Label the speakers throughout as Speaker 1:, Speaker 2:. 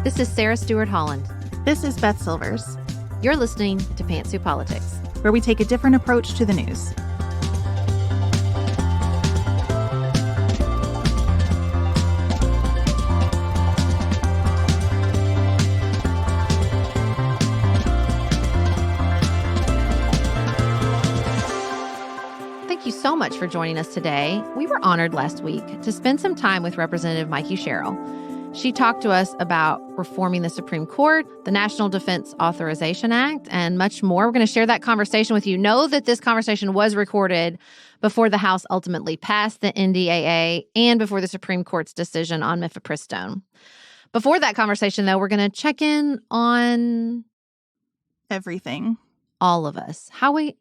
Speaker 1: This is Sarah Stewart Holland.
Speaker 2: This is Beth Silvers.
Speaker 1: You're listening to Pantsuit Politics,
Speaker 2: where we take a different approach to the news.
Speaker 1: Thank you so much for joining us today. We were honored last week to spend some time with Representative Mickie Sherrill. She talked to us about reforming the Supreme Court, the National Defense Authorization Act, and much more. We're going to share that conversation with you. Know that this conversation was recorded before the House ultimately passed the NDAA and before the Supreme Court's decision on mifepristone. Before that conversation, though, we're going to check in on
Speaker 2: everything.
Speaker 1: All of us. How we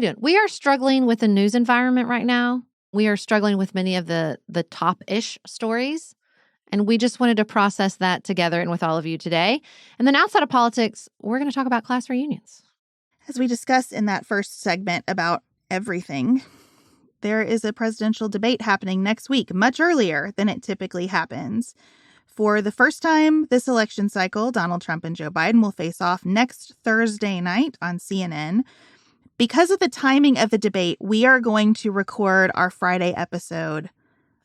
Speaker 1: doing? We are struggling with the news environment right now. We are struggling with many of the top-ish stories. And we just wanted to process that together and with all of you today. And then outside of politics, we're going to talk about class reunions.
Speaker 2: As we discussed in that first segment about everything, there is a presidential debate happening next week, much earlier than it typically happens. For the first time this election cycle, Donald Trump and Joe Biden will face off next Thursday night on CNN. Because of the timing of the debate, we are going to record our Friday episode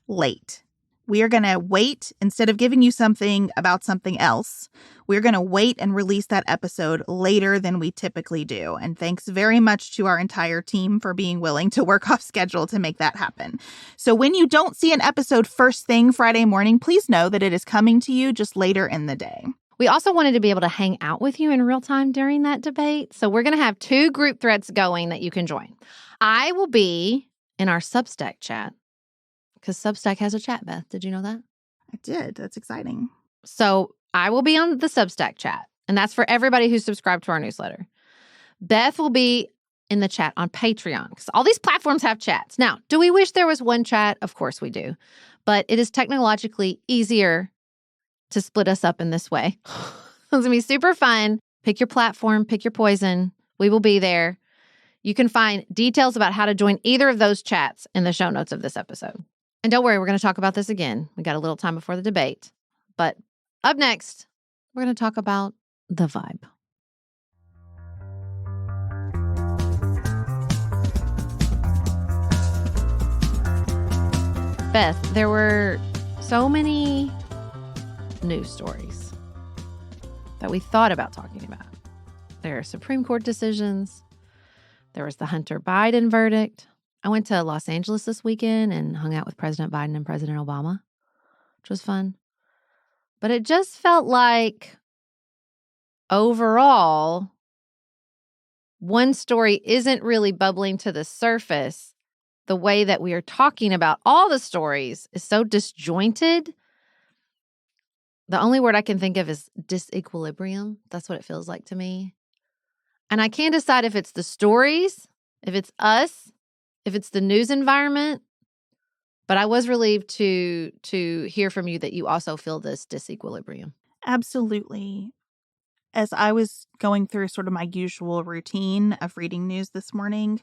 Speaker 2: late. We are going to wait, instead of giving you something about something else, we're going to wait and release that episode later than we typically do. And thanks very much to our entire team for being willing to work off schedule to make that happen. So when you don't see an episode first thing Friday morning, please know that it is coming to you just later in the day.
Speaker 1: We also wanted to be able to hang out with you in real time during that debate. So we're going to have 2 group threads going that you can join. I will be in our Substack chat. Because Substack has a chat, Beth. Did you know that?
Speaker 2: I did. That's exciting.
Speaker 1: So I will be on the Substack chat, and that's for everybody who's subscribed to our newsletter. Beth will be in the chat on Patreon, because all these platforms have chats. Now, do we wish there was one chat? Of course we do. But it is technologically easier to split us up in this way. It's going to be super fun. Pick your platform, pick your poison. We will be there. You can find details about how to join either of those chats in the show notes of this episode. And don't worry, we're going to talk about this again. We got a little time before the debate. But up next, we're going to talk about the vibe. Beth, there were so many news stories that we thought about talking about. There are Supreme Court decisions. There was the Hunter Biden verdict. I went to Los Angeles this weekend and hung out with President Biden and President Obama, which was fun. But it just felt like overall, one story isn't really bubbling to the surface. The way that we are talking about all the stories is so disjointed. The only word I can think of is disequilibrium. That's what it feels like to me. And I can't decide if it's the stories, if it's us, if it's the news environment, but I was relieved to hear from you that you also feel this disequilibrium.
Speaker 2: Absolutely. As I was going through sort of my usual routine of reading news this morning,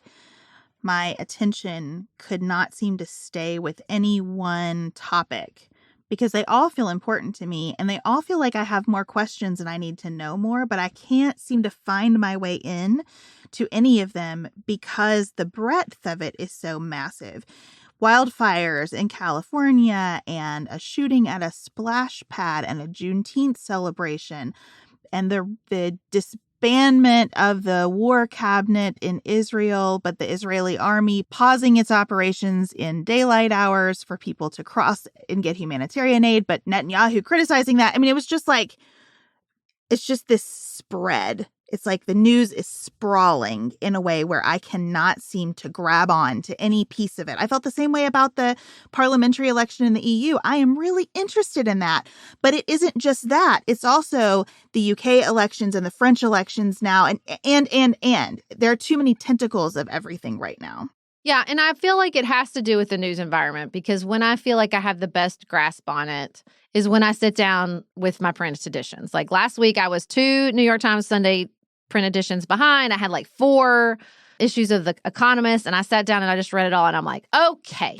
Speaker 2: my attention could not seem to stay with any one topic because they all feel important to me and they all feel like I have more questions and I need to know more, but I can't seem to find my way in to any of them because the breadth of it is so massive. Wildfires in California and a shooting at a splash pad and a Juneteenth celebration and the disbandment of the war cabinet in Israel, but the Israeli army pausing its operations in daylight hours for people to cross and get humanitarian aid, but Netanyahu criticizing that. I mean, it was just like, it's just this spread. It's like the news is sprawling in a way where I cannot seem to grab on to any piece of it. I felt the same way about the parliamentary election in the EU. I am really interested in that. But it isn't just that. It's also the UK elections and the French elections now. And there are too many tentacles of everything right now.
Speaker 1: Yeah, and I feel like it has to do with the news environment because when I feel like I have the best grasp on it is when I sit down with my print editions. Like last week, I was 2 New York Times Sunday print editions behind. I had like 4 issues of The Economist, and I sat down and I just read it all, and I'm like, okay,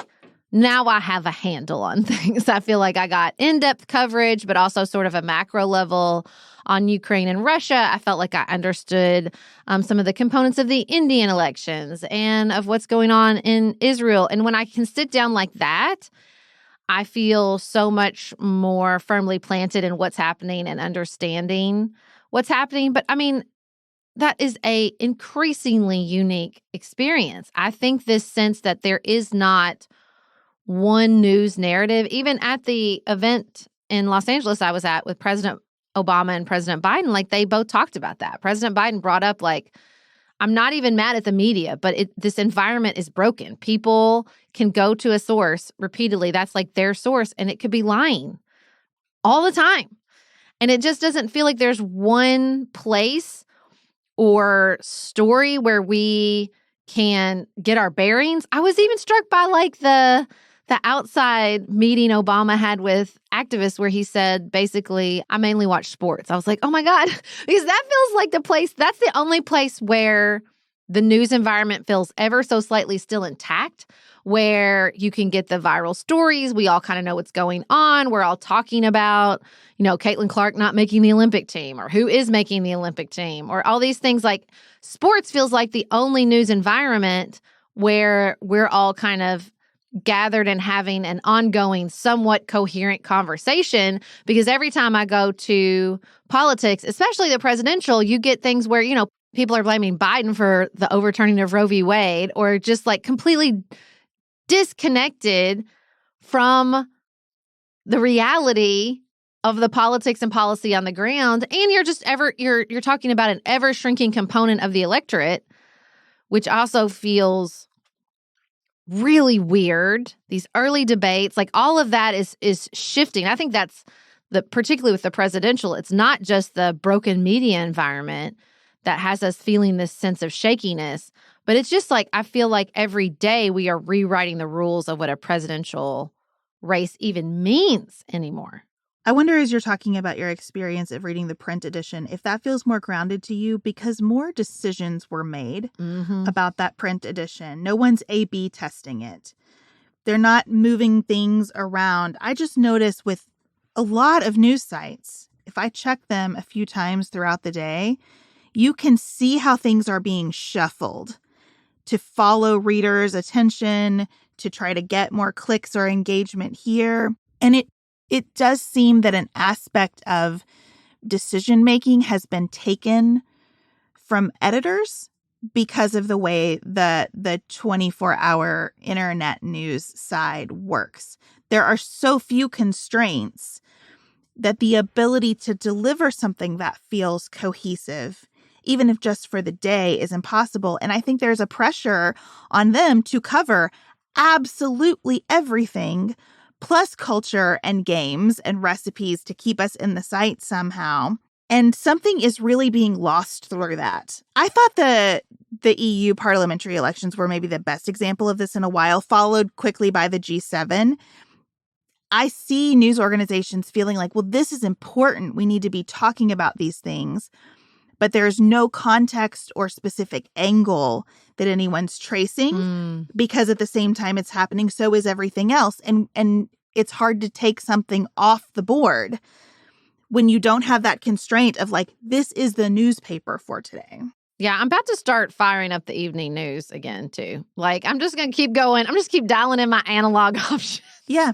Speaker 1: now I have a handle on things. I feel like I got in-depth coverage, but also sort of a macro level on Ukraine and Russia. I felt like I understood some of the components of the Indian elections and of what's going on in Israel. And when I can sit down like that, I feel so much more firmly planted in what's happening and understanding what's happening. But I mean, that is a increasingly unique experience. I think this sense that there is not one news narrative, even at the event in Los Angeles I was at with President Obama and President Biden, like they both talked about that. President Biden brought up, like, I'm not even mad at the media, but this environment is broken. People can go to a source repeatedly. That's like their source, and it could be lying all the time. And it just doesn't feel like there's one place or story where we can get our bearings. I was even struck by like the outside meeting Obama had with activists where he said, basically, I mainly watch sports. I was like, oh my God, because that feels like the place, that's the only place where the news environment feels ever so slightly still intact, where you can get the viral stories. We all kind of know what's going on. We're all talking about, Caitlin Clark not making the Olympic team, or who is making the Olympic team, or all these things. Like, sports feels like the only news environment where we're all kind of gathered and having an ongoing, somewhat coherent conversation. Because every time I go to politics, especially the presidential, you get things where, people are blaming Biden for the overturning of Roe v. Wade, or just like completely disconnected from the reality of the politics and policy on the ground. And you're talking about an ever shrinking component of the electorate, which also feels really weird. These early debates, like all of that is shifting. I think that's particularly with the presidential, it's not just the broken media environment that has us feeling this sense of shakiness, but it's just like, I feel like every day we are rewriting the rules of what a presidential race even means anymore.
Speaker 2: I wonder, as you're talking about your experience of reading the print edition, if that feels more grounded to you because more decisions were made about that print edition. No one's A/B testing it. They're not moving things around. I just notice with a lot of news sites, if I check them a few times throughout the day, you can see how things are being shuffled to follow readers' attention, to try to get more clicks or engagement here. And it does seem that an aspect of decision-making has been taken from editors because of the way the 24-hour internet news side works. There are so few constraints that the ability to deliver something that feels cohesive, even if just for the day, is impossible. And I think there's a pressure on them to cover absolutely everything, plus culture and games and recipes to keep us in the site somehow. And something is really being lost through that. I thought the EU parliamentary elections were maybe the best example of this in a while, followed quickly by the G7. I see news organizations feeling like, well, this is important. We need to be talking about these things. But there's no context or specific angle that anyone's tracing because at the same time it's happening, so is everything else. And it's hard to take something off the board when you don't have that constraint of like, this is the newspaper for today.
Speaker 1: Yeah, I'm about to start firing up the evening news again, too. Like, I'm just going to keep going. I'm just keep dialing in my analog options.
Speaker 2: Yeah.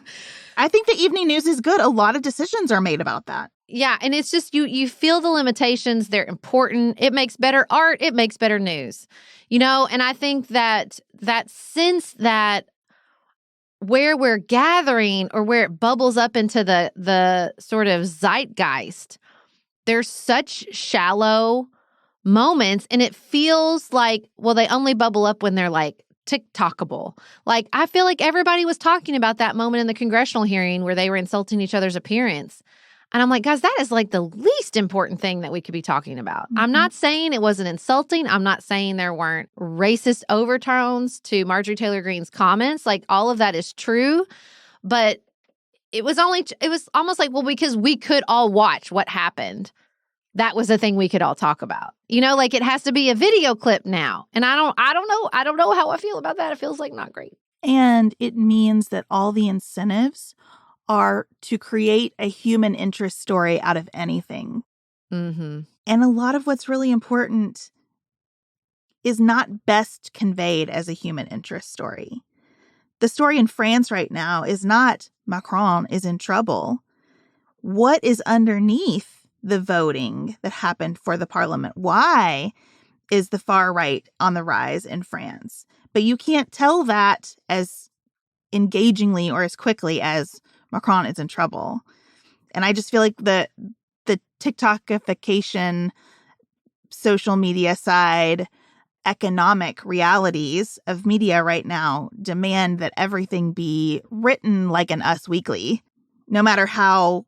Speaker 2: I think the evening news is good. A lot of decisions are made about that.
Speaker 1: Yeah, and it's just you feel the limitations. They're important. It makes better art. It makes better news. And I think that sense that where we're gathering or where it bubbles up into the sort of zeitgeist, there's such shallow moments, and it feels like, well, they only bubble up when they're like TikTokable. Like, I feel like everybody was talking about that moment in the congressional hearing where they were insulting each other's appearance. And I'm like, guys, that is like the least important thing that we could be talking about. I'm not saying it wasn't insulting. I'm not saying there weren't racist overtones to Marjorie Taylor Greene's comments. Like, all of that is true. But it was almost like, well, because we could all watch what happened that was a thing we could all talk about. Like it has to be a video clip now. And I don't know how I feel about that. It feels like not great.
Speaker 2: And it means that all the incentives are to create a human interest story out of anything.
Speaker 1: Mm-hmm.
Speaker 2: And a lot of what's really important is not best conveyed as a human interest story. The story in France right now is not Macron is in trouble. What is underneath the voting that happened for the parliament? Why is the far right on the rise in France? But you can't tell that as engagingly or as quickly as Macron is in trouble. And I just feel like the TikTokification, social media side, economic realities of media right now demand that everything be written like an Us Weekly, no matter how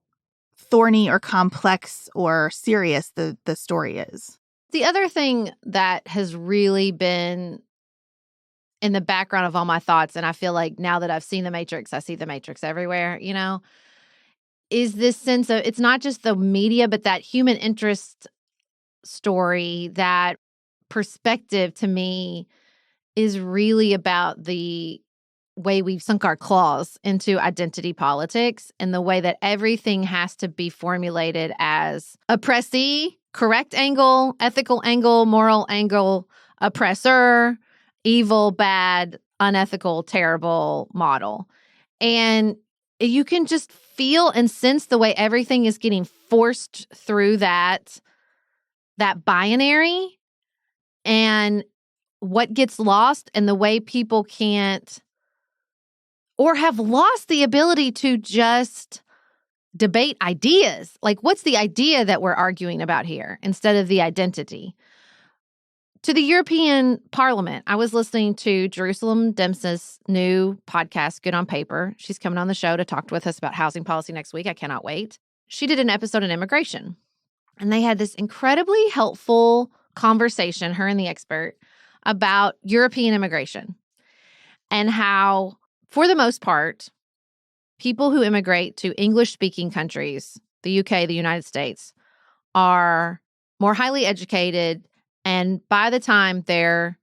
Speaker 2: thorny or complex or serious the story is.
Speaker 1: The other thing that has really been in the background of all my thoughts, and I feel like now that I've seen The Matrix, I see The Matrix everywhere, is this sense of it's not just the media, but that human interest story, that perspective to me is really about the way we've sunk our claws into identity politics and the way that everything has to be formulated as oppressee, correct angle, ethical angle, moral angle, oppressor, evil, bad, unethical, terrible model. And you can just feel and sense the way everything is getting forced through that binary, and what gets lost, and the way people can't or have lost the ability to just debate ideas. Like, what's the idea that we're arguing about here instead of the identity? To the European Parliament, I was listening to Jerusalem Dempsey's new podcast, Good on Paper. She's coming on the show to talk with us about housing policy next week. I cannot wait. She did an episode on immigration, and they had this incredibly helpful conversation, her and the expert, about European immigration and how, for the most part, people who immigrate to English-speaking countries, the UK, the United States, are more highly educated, and by the time their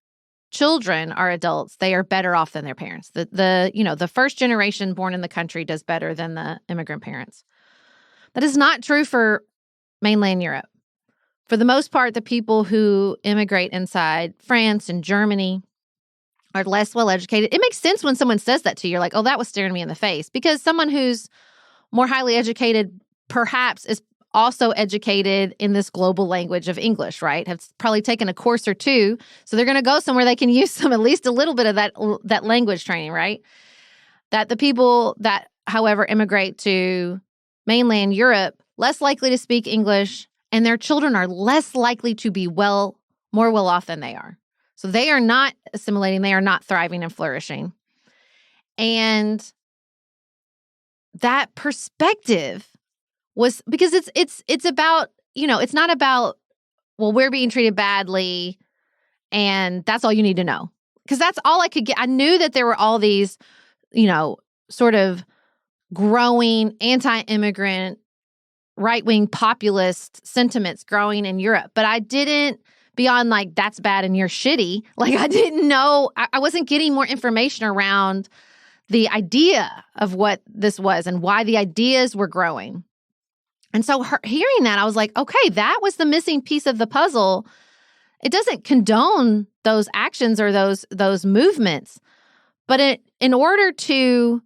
Speaker 1: children are adults, they are better off than their parents. The first generation born in the country does better than the immigrant parents. That is not true for mainland Europe. For the most part, the people who immigrate inside France and Germany are less well educated. It makes sense when someone says that to you. You're like, oh, that was staring me in the face. Because someone who's more highly educated perhaps is also educated in this global language of English, right? Have probably taken a course or two. So they're going to go somewhere they can use at least a little bit of that language training, right? That the people that, however, immigrate to mainland Europe, less likely to speak English, and their children are less likely to be more well off than they are. So they are not assimilating, they are not thriving and flourishing. And that perspective was because it's about, it's not about, well, we're being treated badly and that's all you need to know. Because that's all I could get. I knew that there were all these, sort of growing anti-immigrant, right-wing populist sentiments growing in Europe. But I didn't, beyond like, that's bad and you're shitty, like I didn't know, I wasn't getting more information around the idea of what this was and why the ideas were growing. And so hearing that, I was like, okay, that was the missing piece of the puzzle. It doesn't condone those actions or those movements, but in order to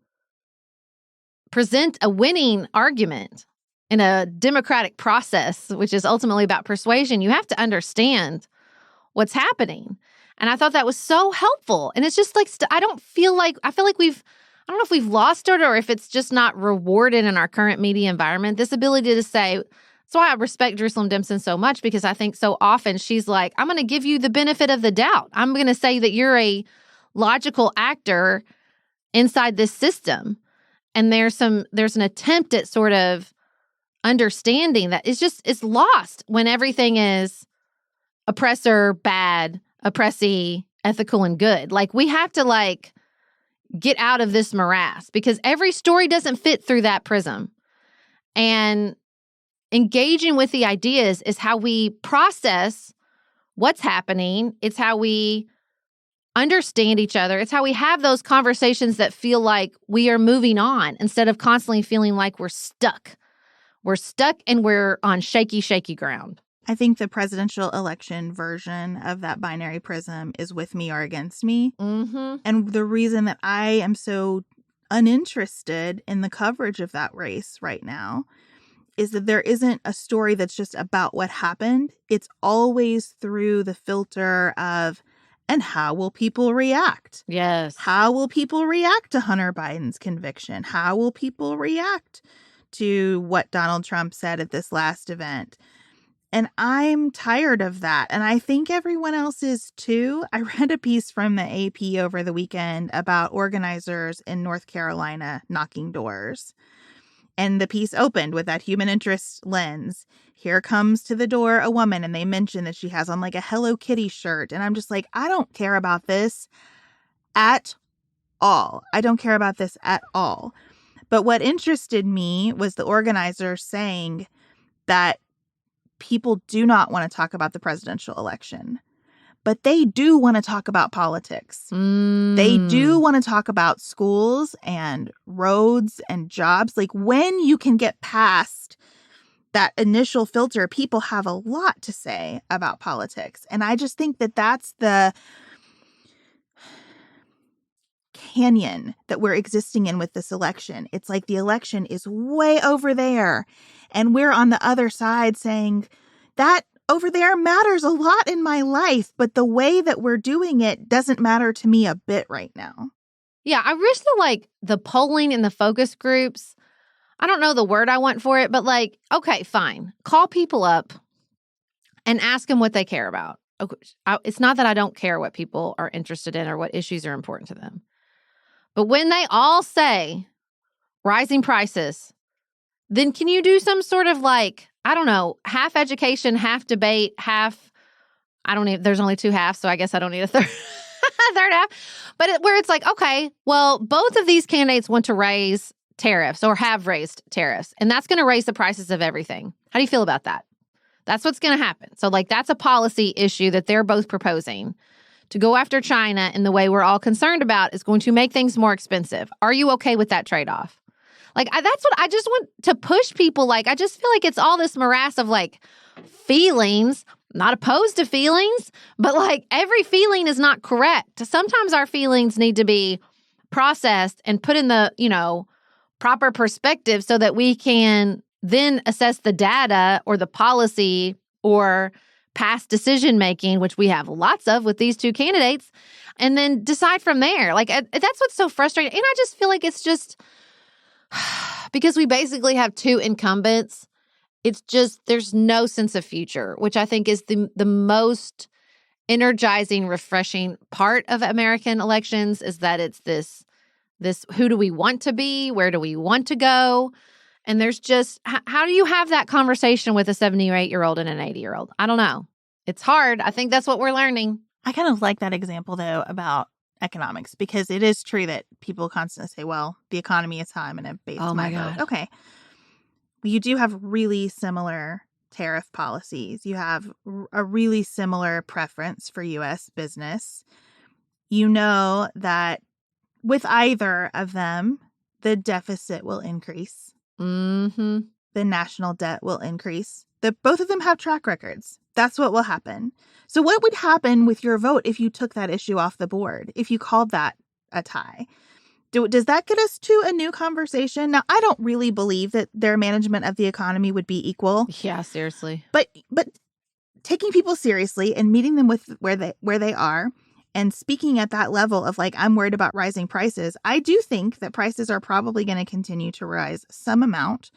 Speaker 1: present a winning argument in a democratic process, which is ultimately about persuasion, you have to understand what's happening. And I thought that was so helpful. And it's just like, I feel like I don't know if we've lost it or if it's just not rewarded in our current media environment, this ability to say, that's why I respect Jerusalem Dempsey so much, because I think so often she's like, I'm going to give you the benefit of the doubt. I'm going to say that you're a logical actor inside this system. And there's an attempt at sort of understanding that it's lost when everything is oppressor, bad, oppressee, ethical, and good. Like, we have to get out of this morass because every story doesn't fit through that prism. And engaging with the ideas is how we process what's happening. It's how we understand each other. It's how we have those conversations that feel like we are moving on instead of constantly feeling like we're stuck. We're stuck and we're on shaky, shaky ground.
Speaker 2: I think the presidential election version of that binary prism is with me or against me.
Speaker 1: Mm-hmm.
Speaker 2: And the reason that I am so uninterested in the coverage of that race right now is that there isn't a story that's just about what happened. It's always through the filter of, and how will people react?
Speaker 1: Yes.
Speaker 2: How will people react to Hunter Biden's conviction? How will people react to what Donald Trump said at this last event? And I'm tired of that. And I think everyone else is too. I read a piece from the AP over the weekend about organizers in North Carolina knocking doors. And the piece opened with that human interest lens. Here comes to the door a woman, and they mention that she has on like a Hello Kitty shirt. And I'm just like, I don't care about this at all. I don't care about this at all. But what interested me was the organizers saying that people do not want to talk about the presidential election, but they do want to talk about politics. They do want to talk about schools and roads and jobs. Like when you can get past that initial filter, people have a lot to say about politics. And I just think that that's the canyon that we're existing in with this election. It's like the election is way over there, and we're on the other side saying that over there matters a lot in my life, but the way that we're doing it doesn't matter to me a bit right now.
Speaker 1: Yeah, I wish the polling and the focus groups, I don't know the word I want for it, but like, okay, fine. Call people up and ask them what they care about. Okay, it's not that I don't care what people are interested in or what issues are important to them. But when they all say rising prices, then can you do some sort of like, I don't know, half education, half debate, half, I don't need, there's only two halves, so I guess I don't need a third, third half. But where it's like, okay, well, both of these candidates want to raise tariffs or have raised tariffs, and that's going to raise the prices of everything. How do you feel about that? That's what's going to happen. So like that's a policy issue that they're both proposing. To go after China in the way we're all concerned about is going to make things more expensive. Are you okay with that trade-off? Like, that's what I just want to push people. Like, I just feel like it's all this morass of like feelings, not opposed to feelings, but like every feeling is not correct. Sometimes our feelings need to be processed and put in the, proper perspective so that we can then assess the data or the policy or past decision-making, which we have lots of with these two candidates, and then decide from there. Like, that's what's so frustrating. And I just feel like it's just because we basically have two incumbents, it's just, there's no sense of future, which I think is the most energizing, refreshing part of American elections is that it's this who do we want to be? Where do we want to go? And there's just, how do you have that conversation with a 78-year-old and an 80-year-old? I don't know. It's hard. I think that's what we're learning.
Speaker 2: I kind of like that example, though, about economics, because it is true that people constantly say, well, the economy is how I'm going to base my vote. Okay. You do have really similar tariff policies. You have a really similar preference for U.S. business. You know that with either of them, the deficit will increase.
Speaker 1: Mm-hmm.
Speaker 2: The national debt will increase. Both of them have track records. That's what will happen. So what would happen with your vote if you took that issue off the board, if you called that a tie? Does that get us to a new conversation? Now, I don't really believe that their management of the economy would be equal.
Speaker 1: Yeah, seriously.
Speaker 2: But taking people seriously and meeting them with where they are and speaking at that level of like, I'm worried about rising prices. I do think that prices are probably going to continue to rise some amount,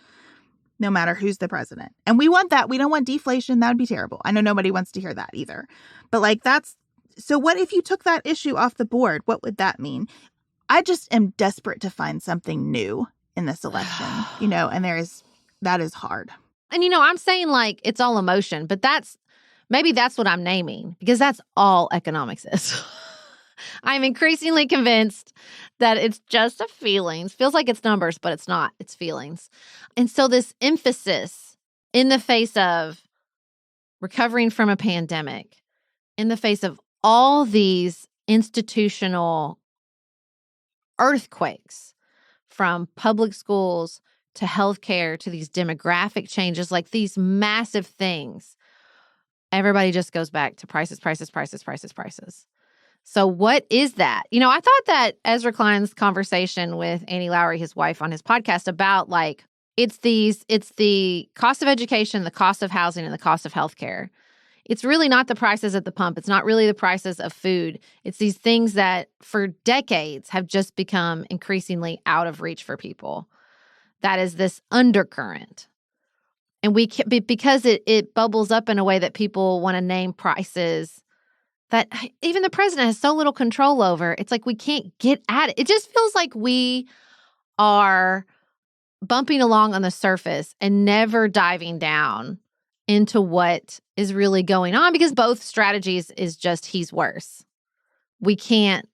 Speaker 2: no matter who's the president. And we want that. We don't want deflation. That would be terrible. I know nobody wants to hear that either. But like so what if you took that issue off the board? What would that mean? I just am desperate to find something new in this election, and that is hard.
Speaker 1: And, I'm saying like it's all emotion, but maybe that's what I'm naming because that's all economics is. I'm increasingly convinced that it's just a feelings. Feels like it's numbers, but it's not. It's feelings. And so this emphasis in the face of recovering from a pandemic, in the face of all these institutional earthquakes, from public schools to healthcare to these demographic changes, like these massive things, everybody just goes back to prices, prices, prices, prices, prices. So what is that? You know, I thought that Ezra Klein's conversation with Annie Lowry, his wife, on his podcast about like, it's the cost of education, the cost of housing, and the cost of healthcare. It's really not the prices at the pump. It's not really the prices of food. It's these things that for decades have just become increasingly out of reach for people. That is this undercurrent. And we can, because it bubbles up in a way that people want to name prices that even the president has so little control over. It's like we can't get at it. It just feels like we are bumping along on the surface and never diving down into what is really going on, because both strategies is just he's worse. We can't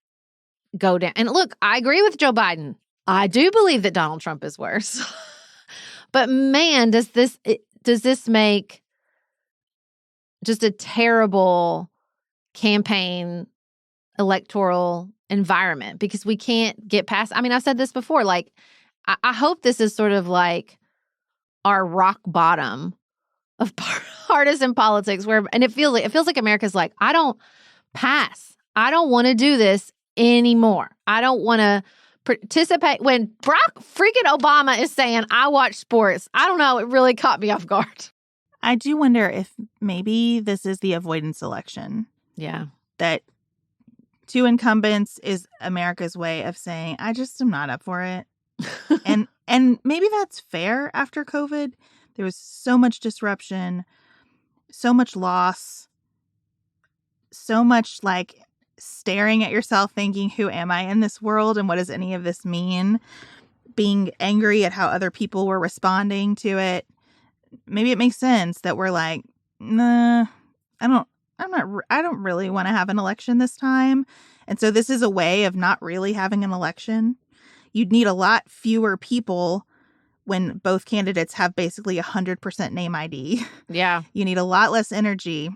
Speaker 1: go down. And look, I agree with Joe Biden. I do believe that Donald Trump is worse. But man, does this make just a terrible campaign electoral environment, because we can't get past. I mean, I've said this before, like, I hope this is sort of like our rock bottom of partisan politics, and it feels like America's like, I don't want to do this anymore. I don't want to participate. When Barack freaking Obama is saying, I watch sports, I don't know, it really caught me off guard.
Speaker 2: I do wonder if maybe this is the avoidance election.
Speaker 1: Yeah.
Speaker 2: That two incumbents is America's way of saying, I just am not up for it. and maybe that's fair after COVID. There was so much disruption, so much loss, so much like staring at yourself thinking, who am I in this world and what does any of this mean? Being angry at how other people were responding to it. Maybe it makes sense that we're like, nah, I don't really want to have an election this time. And so this is a way of not really having an election. You'd need a lot fewer people when both candidates have basically 100% name ID.
Speaker 1: Yeah.
Speaker 2: You need a lot less energy.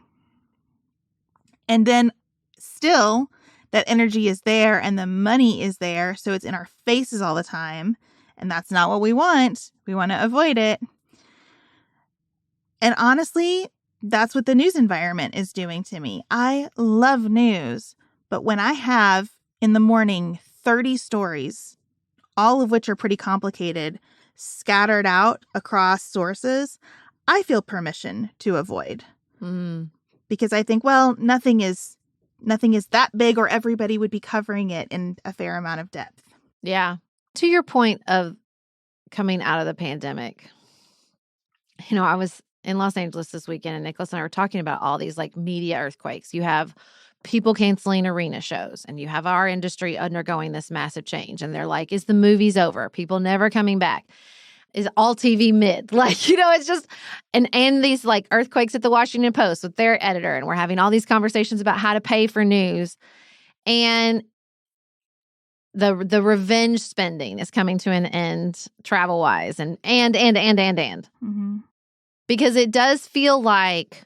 Speaker 2: And then still, that energy is there and the money is there. So it's in our faces all the time. And that's not what we want. We want to avoid it. And honestly, that's what the news environment is doing to me. I love news. But when I have in the morning 30 stories, all of which are pretty complicated, scattered out across sources, I feel permission to avoid. Because I think, well, nothing is that big, or everybody would be covering it in a fair amount of depth.
Speaker 1: Yeah. To your point of coming out of the pandemic, you know, I was in Los Angeles this weekend, and Nicholas and I were talking about all these like media earthquakes. You have people canceling arena shows, and you have our industry undergoing this massive change. And they're like, is the movies over? People never coming back. Is all TV mid? Like, you know, it's just, and these like earthquakes at the Washington Post with their editor. And we're having all these conversations about how to pay for news. And the revenge spending is coming to an end travel-wise, and.
Speaker 2: Mm-hmm.
Speaker 1: Because it does feel like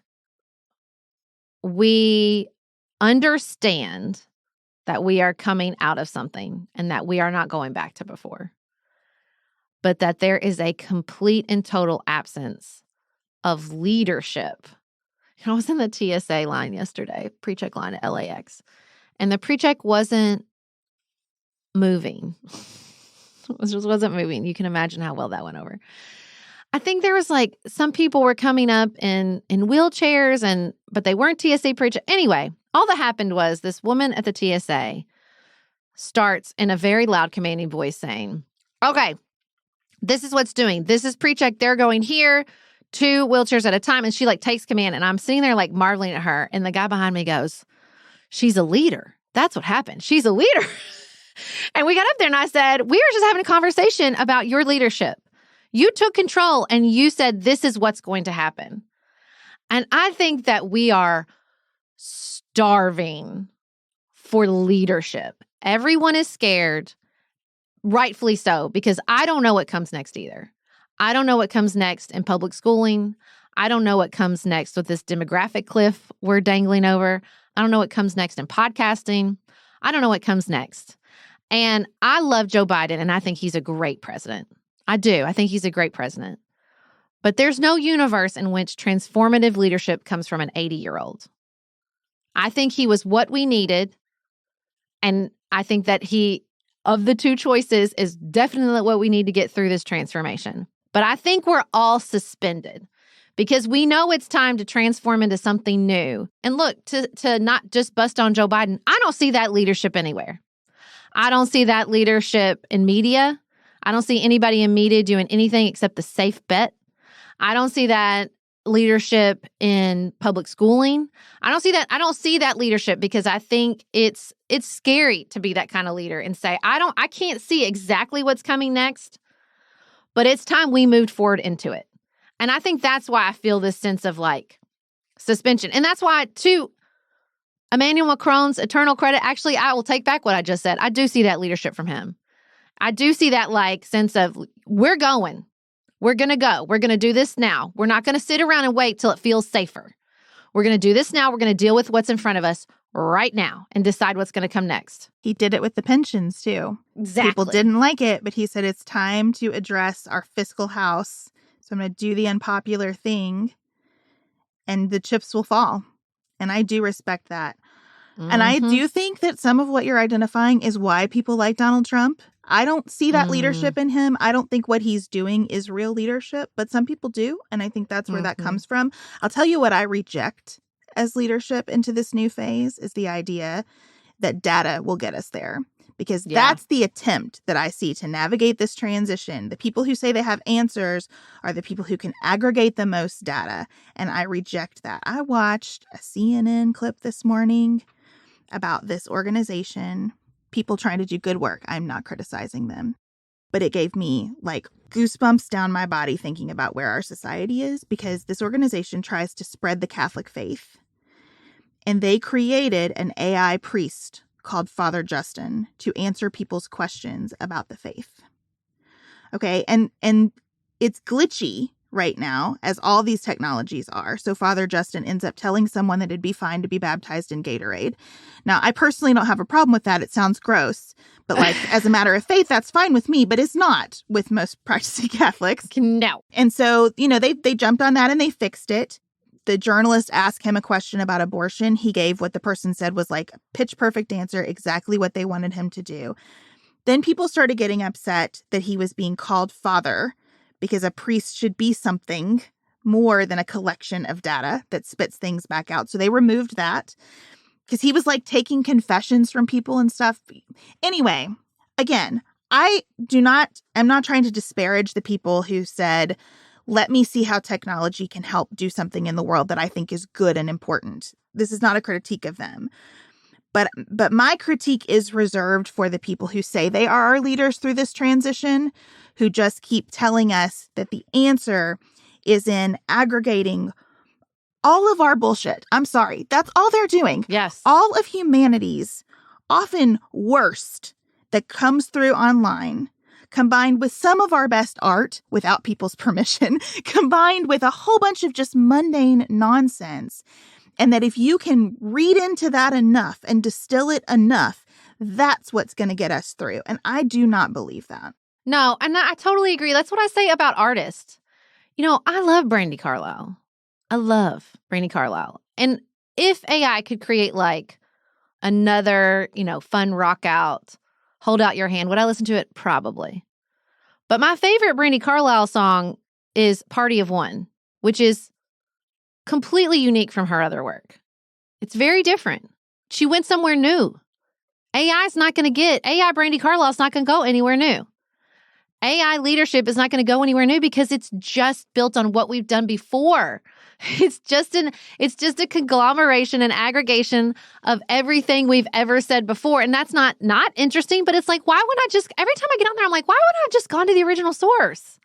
Speaker 1: we understand that we are coming out of something and that we are not going back to before. But that there is a complete and total absence of leadership. You know, I was in the TSA line yesterday, pre-check line at LAX, and the pre-check wasn't moving. It just wasn't moving. You can imagine how well that went over. I think there was like some people were coming up in wheelchairs, but they weren't TSA pre-check. Anyway, all that happened was this woman at the TSA starts in a very loud, commanding voice saying, okay, this is what's doing. This is pre-check. They're going here, 2 wheelchairs at a time. And she like takes command, and I'm sitting there like marveling at her. And the guy behind me goes, she's a leader. That's what happened. She's a leader. And we got up there and I said, we were just having a conversation about your leadership. You took control and you said, this is what's going to happen. And I think that we are starving for leadership. Everyone is scared, rightfully so, because I don't know what comes next either. I don't know what comes next in public schooling. I don't know what comes next with this demographic cliff we're dangling over. I don't know what comes next in podcasting. I don't know what comes next. And I love Joe Biden, and I think he's a great president. I do. I think he's a great president. But there's no universe in which transformative leadership comes from an 80-year-old. I think he was what we needed. And I think that he, of the two choices, is definitely what we need to get through this transformation. But I think we're all suspended because we know it's time to transform into something new. And look, to not just bust on Joe Biden, I don't see that leadership anywhere. I don't see that leadership in media. I don't see anybody in media doing anything except the safe bet. I don't see that leadership in public schooling. I don't see that leadership because I think it's scary to be that kind of leader and say, I can't see exactly what's coming next, but it's time we moved forward into it. And I think that's why I feel this sense of like suspension. And that's why, to Emmanuel Macron's eternal credit, actually, I will take back what I just said. I do see that leadership from him. I do see that like sense of we're going. We're going to go. We're going to do this now. We're not going to sit around and wait till it feels safer. We're going to do this now. We're going to deal with what's in front of us right now and decide what's going to come next.
Speaker 2: He did it with the pensions, too.
Speaker 1: Exactly.
Speaker 2: People didn't like it, but he said it's time to address our fiscal house. So I'm going to do the unpopular thing, and the chips will fall. And I do respect that. Mm-hmm. And I do think that some of what you're identifying is why people like Donald Trump. I don't see that leadership in him. I don't think what he's doing is real leadership, but some people do. And I think that's where that comes from. I'll tell you what I reject as leadership into this new phase is the idea that data will get us there. Because that's the attempt that I see to navigate this transition. The people who say they have answers are the people who can aggregate the most data. And I reject that. I watched a CNN clip this morning about this organization, people trying to do good work. I'm not criticizing them. But it gave me like goosebumps down my body thinking about where our society is, because this organization tries to spread the Catholic faith. And they created an AI priest called Father Justin to answer people's questions about the faith. Okay, and it's glitchy right now, as all these technologies are. So Father Justin ends up telling someone that it'd be fine to be baptized in Gatorade. Now, I personally don't have a problem with that. It sounds gross. But like, as a matter of faith, that's fine with me, but it's not with most practicing Catholics.
Speaker 1: No.
Speaker 2: And so, you know, they jumped on that and they fixed it. The journalist asked him a question about abortion. He gave what the person said was like a pitch perfect answer, exactly what they wanted him to do. Then people started getting upset that he was being called father, because a priest should be something more than a collection of data that spits things back out. So they removed that because he was like taking confessions from people and stuff. Anyway, again, I'm not trying to disparage the people who said, let me see how technology can help do something in the world that I think is good and important. This is not a critique of them. But my critique is reserved for the people who say they are our leaders through this transition, who just keep telling us that the answer is in aggregating all of our bullshit. I'm sorry. That's all they're doing.
Speaker 1: Yes.
Speaker 2: All of humanity's often worst that comes through online, combined with some of our best art without people's permission, combined with a whole bunch of just mundane nonsense. And that if you can read into that enough and distill it enough, that's what's going to get us through. And I do not believe that.
Speaker 1: No, and I totally agree. That's what I say about artists. You know, I love Brandi Carlile. I love Brandi Carlile. And if AI could create like another, fun rock out, hold out your hand, would I listen to it? Probably. But my favorite Brandi Carlile song is Party of One, which is completely unique from her other work. It's very different. She went somewhere new. AI Brandi Carlile's not going to go anywhere new. AI leadership is not going to go anywhere new because it's just built on what we've done before. It's just a conglomeration and aggregation of everything we've ever said before. And that's not interesting, but it's like, why would I just, every time I get on there, I'm like, why would I have just gone to the original source?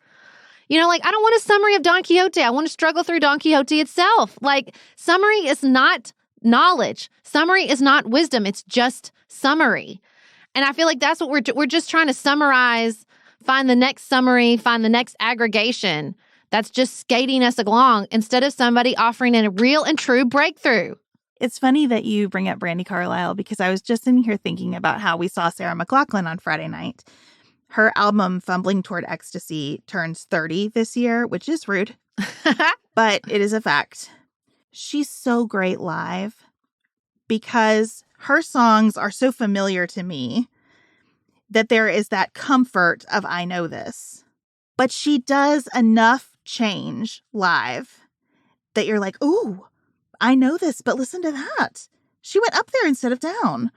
Speaker 1: I don't want a summary of Don Quixote. I want to struggle through Don Quixote itself. Like, summary is not knowledge. Summary is not wisdom. It's just summary. And I feel like that's what we're just trying to summarize find the next summary, find the next aggregation that's just skating us along instead of somebody offering a real and true breakthrough.
Speaker 2: It's funny that you bring up Brandi Carlile because I was just in here thinking about how we saw Sarah McLachlan on Friday night. Her album, Fumbling Toward Ecstasy, turns 30 this year, which is rude, but it is a fact. She's so great live because her songs are so familiar to me that there is that comfort of, I know this. But she does enough change live that you're like, ooh, I know this, but listen to that. She went up there instead of down,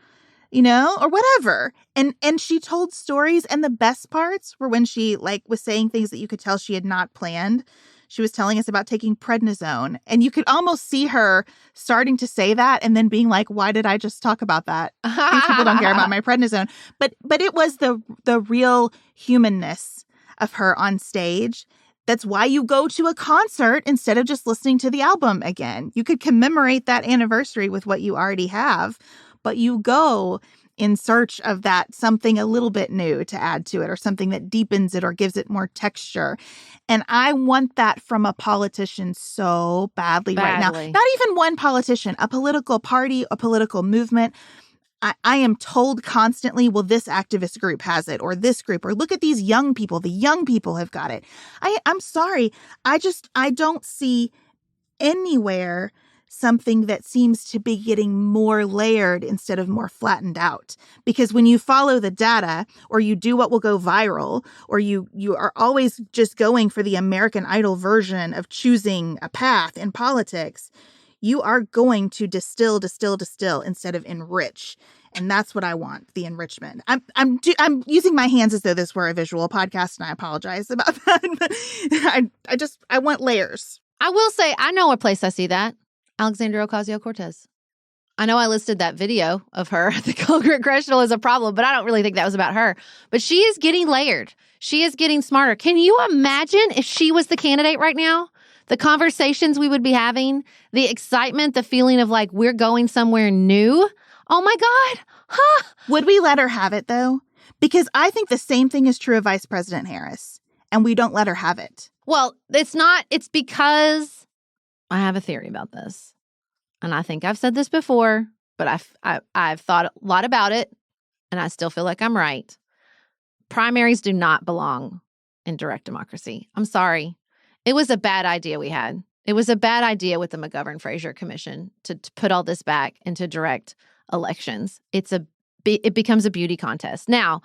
Speaker 2: or whatever. And she told stories, and the best parts were when she was saying things that you could tell she had not planned. She was telling us about taking prednisone, and you could almost see her starting to say that and then being like, why did I just talk about that? These people don't care about my prednisone. But it was the real humanness of her on stage. That's why you go to a concert instead of just listening to the album again. You could commemorate that anniversary with what you already have, but you go in search of that something a little bit new to add to it, or something that deepens it or gives it more texture. And I want that from a politician so badly right now. Not even one politician, a political party, a political movement. I am told constantly, well, this activist group has it, or this group, or look at these young people. The young people have got it. I'm sorry. I don't see anywhere something that seems to be getting more layered instead of more flattened out. Because when you follow the data, or you do what will go viral, or you are always just going for the American Idol version of choosing a path in politics, you are going to distill instead of enrich. And that's what I want, the enrichment. I'm using my hands as though this were a visual podcast, and I apologize about that. I want layers.
Speaker 1: I will say, I know a place I see that. Alexandria Ocasio-Cortez. I know I listed that video of her at the Congressional as a problem, but I don't really think that was about her. But she is getting layered. She is getting smarter. Can you imagine if she was the candidate right now? The conversations we would be having, the excitement, the feeling of we're going somewhere new. Oh my God. Huh.
Speaker 2: Would we let her have it though? Because I think the same thing is true of Vice President Harris, and we don't let her have it.
Speaker 1: Well, it's because I have a theory about this. And I think I've said this before, but I've thought a lot about it, and I still feel like I'm right. Primaries do not belong in direct democracy. I'm sorry. It was a bad idea we had. It was a bad idea with the McGovern-Fraser Commission to put all this back into direct elections. It becomes a beauty contest. Now,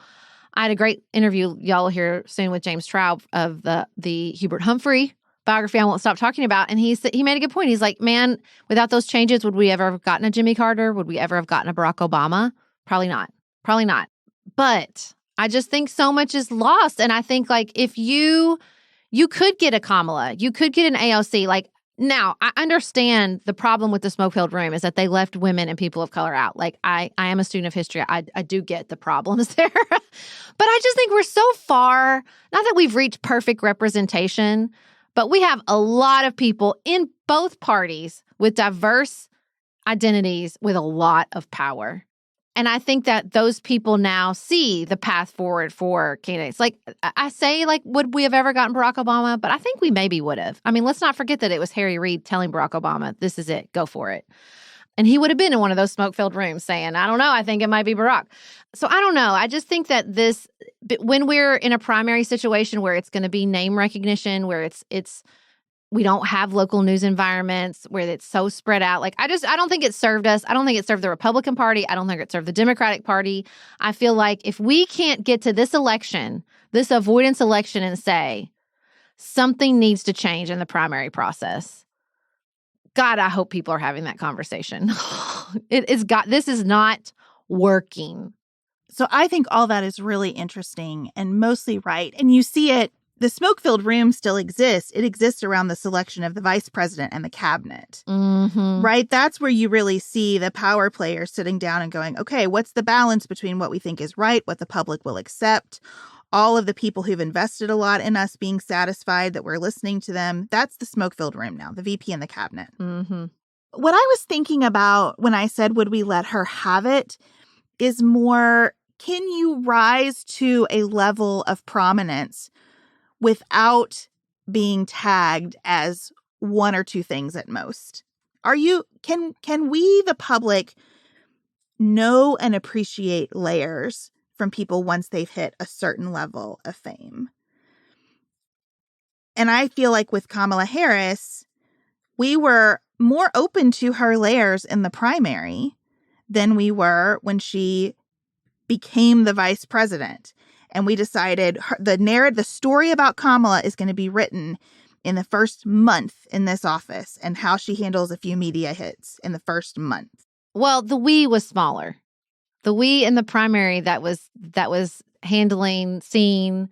Speaker 1: I had a great interview, y'all will hear soon, with James Traub of the Hubert Humphrey biography I won't stop talking about. And he made a good point. He's like, man, without those changes, would we ever have gotten a Jimmy Carter? Would we ever have gotten a Barack Obama? Probably not. Probably not. But I just think so much is lost. And I think if you could get a Kamala, you could get an AOC. Now, I understand the problem with the smoke-filled room is that they left women and people of color out. I am a student of history. I do get the problems there. But I just think we're so far, not that we've reached perfect representation, but we have a lot of people in both parties with diverse identities with a lot of power. And I think that those people now see the path forward for candidates. I say, would we have ever gotten Barack Obama? But I think we maybe would have. I mean, let's not forget that it was Harry Reid telling Barack Obama, this is it, go for it. And he would have been in one of those smoke-filled rooms saying, I don't know, I think it might be Barack. So I don't know. I just think that when we're in a primary situation where it's going to be name recognition, where it's we don't have local news environments, where it's so spread out. I don't think it served us. I don't think it served the Republican Party. I don't think it served the Democratic Party. I feel like if we can't get to this election, this avoidance election, and say something needs to change in the primary process, God, I hope people are having that conversation. This is not working.
Speaker 2: So I think all that is really interesting and mostly right. And you see it. The smoke-filled room still exists. It exists around the selection of the vice president and the cabinet, right? That's where you really see the power players sitting down and going, okay, what's the balance between what we think is right, what the public will accept, all of the people who've invested a lot in us being satisfied that we're listening to them. That's the smoke-filled room now, the VP and the cabinet.
Speaker 1: Mm-hmm.
Speaker 2: What I was thinking about when I said, would we let her have it, is more, can you rise to a level of prominence without being tagged as one or two things at most? Can we, the public, know and appreciate layers from people once they've hit a certain level of fame? And I feel like with Kamala Harris, we were more open to her layers in the primary than we were when she became the vice president. And we decided the story about Kamala is going to be written in the first month in this office, and how she handles a few media hits in the first month.
Speaker 1: Well, the we was smaller. The we in the primary that was handling, seeing,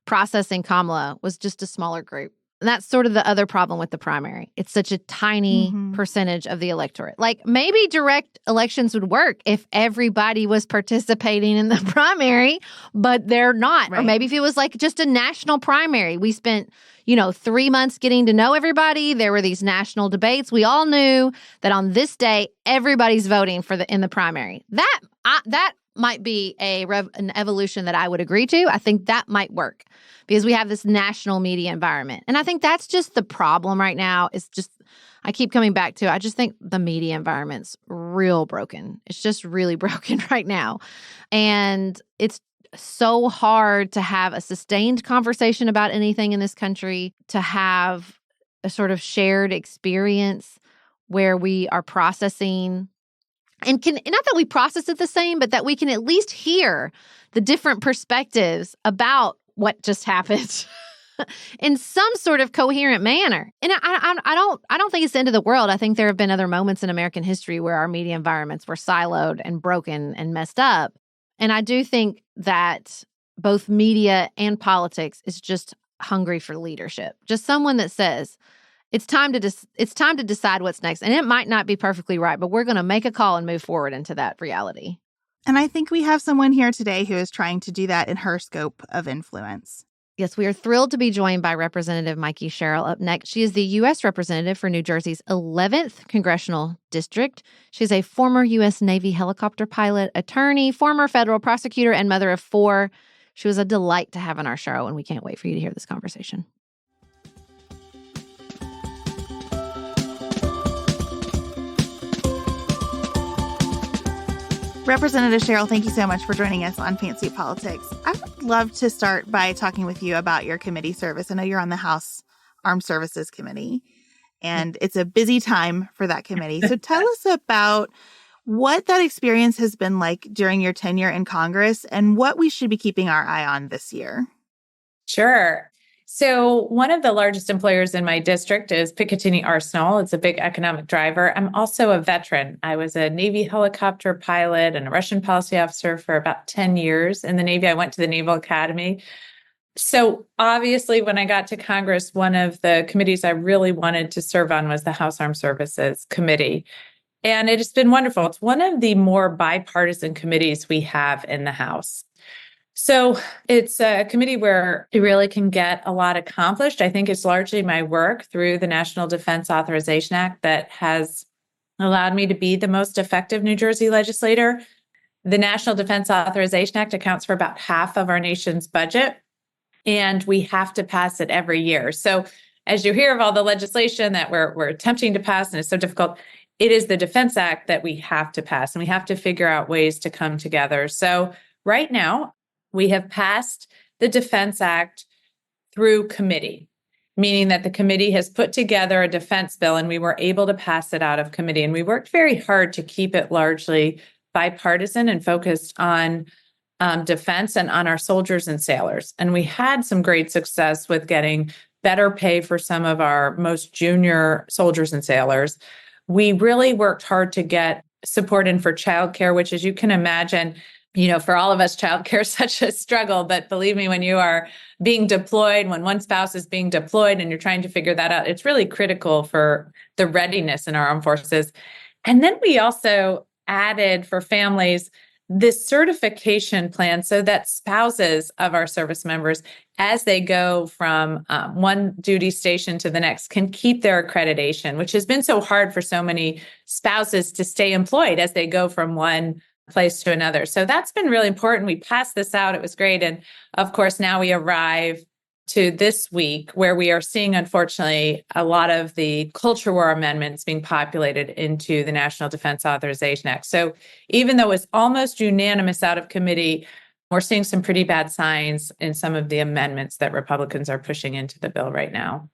Speaker 1: processing Kamala was just a smaller group. And that's sort of the other problem with the primary. It's such a tiny percentage of the electorate. Like, maybe direct elections would work if everybody was participating in the primary, but they're not. Right. Or maybe if it was like just a national primary. We spent, 3 months getting to know everybody. There were these national debates. We all knew that on this day, everybody's voting in the primary. That might be an evolution that I would agree to. I think that might work because we have this national media environment. And I think that's just the problem right now. It's just, I keep coming back to, I just think the media environment's real broken. It's just really broken right now. And it's so hard to have a sustained conversation about anything in this country, to have a sort of shared experience where we are processing and not that we process it the same, but that we can at least hear the different perspectives about what just happened in some sort of coherent manner. And I don't think it's the end of the world. I think there have been other moments in American history where our media environments were siloed and broken and messed up. And I do think that both media and politics is just hungry for leadership. Just someone that says, it's time to decide what's next. And it might not be perfectly right, but we're going to make a call and move forward into that reality.
Speaker 2: And I think we have someone here today who is trying to do that in her scope of influence.
Speaker 1: Yes, we are thrilled to be joined by Representative Mickie Sherrill up next. She is the U.S. Representative for New Jersey's 11th Congressional District. She's a former U.S. Navy helicopter pilot, attorney, former federal prosecutor, and mother of 4. She was a delight to have on our show, and we can't wait for you to hear this conversation.
Speaker 2: Representative Sherrill, thank you so much for joining us on Fancy Politics. I would love to start by talking with you about your committee service. I know you're on the House Armed Services Committee, and it's a busy time for that committee. So tell us about what that experience has been like during your tenure in Congress and what we should be keeping our eye on this year.
Speaker 3: Sure. So one of the largest employers in my district is Picatinny Arsenal. It's a big economic driver. I'm also a veteran. I was a Navy helicopter pilot and a Russian policy officer for about 10 years in the Navy. I went to the Naval Academy. So obviously, when I got to Congress, one of the committees I really wanted to serve on was the House Armed Services Committee. And it has been wonderful. It's one of the more bipartisan committees we have in the House. So it's a committee where you really can get a lot accomplished. I think it's largely my work through the National Defense Authorization Act that has allowed me to be the most effective New Jersey legislator. The National Defense Authorization Act accounts for about half of our nation's budget, and we have to pass it every year. So as you hear of all the legislation that we're attempting to pass, and it's so difficult, it is the Defense Act that we have to pass, and we have to figure out ways to come together. So right now, we have passed the Defense Act through committee, meaning that the committee has put together a defense bill and we were able to pass it out of committee. And we worked very hard to keep it largely bipartisan and focused on defense and on our soldiers and sailors. And we had some great success with getting better pay for some of our most junior soldiers and sailors. We really worked hard to get support in for childcare, which, as you can imagine, for all of us, childcare is such a struggle. But believe me, when you are being deployed, when one spouse is being deployed and you're trying to figure that out, it's really critical for the readiness in our armed forces. And then we also added for families this certification plan so that spouses of our service members, as they go from one duty station to the next, can keep their accreditation, which has been so hard for so many spouses to stay employed as they go from one place to another. So that's been really important. We passed this out. It was great. And of course, now we arrive to this week where we are seeing, unfortunately, a lot of the culture war amendments being populated into the National Defense Authorization Act. So even though it's almost unanimous out of committee, we're seeing some pretty bad signs in some of the amendments that Republicans are pushing into the bill right now.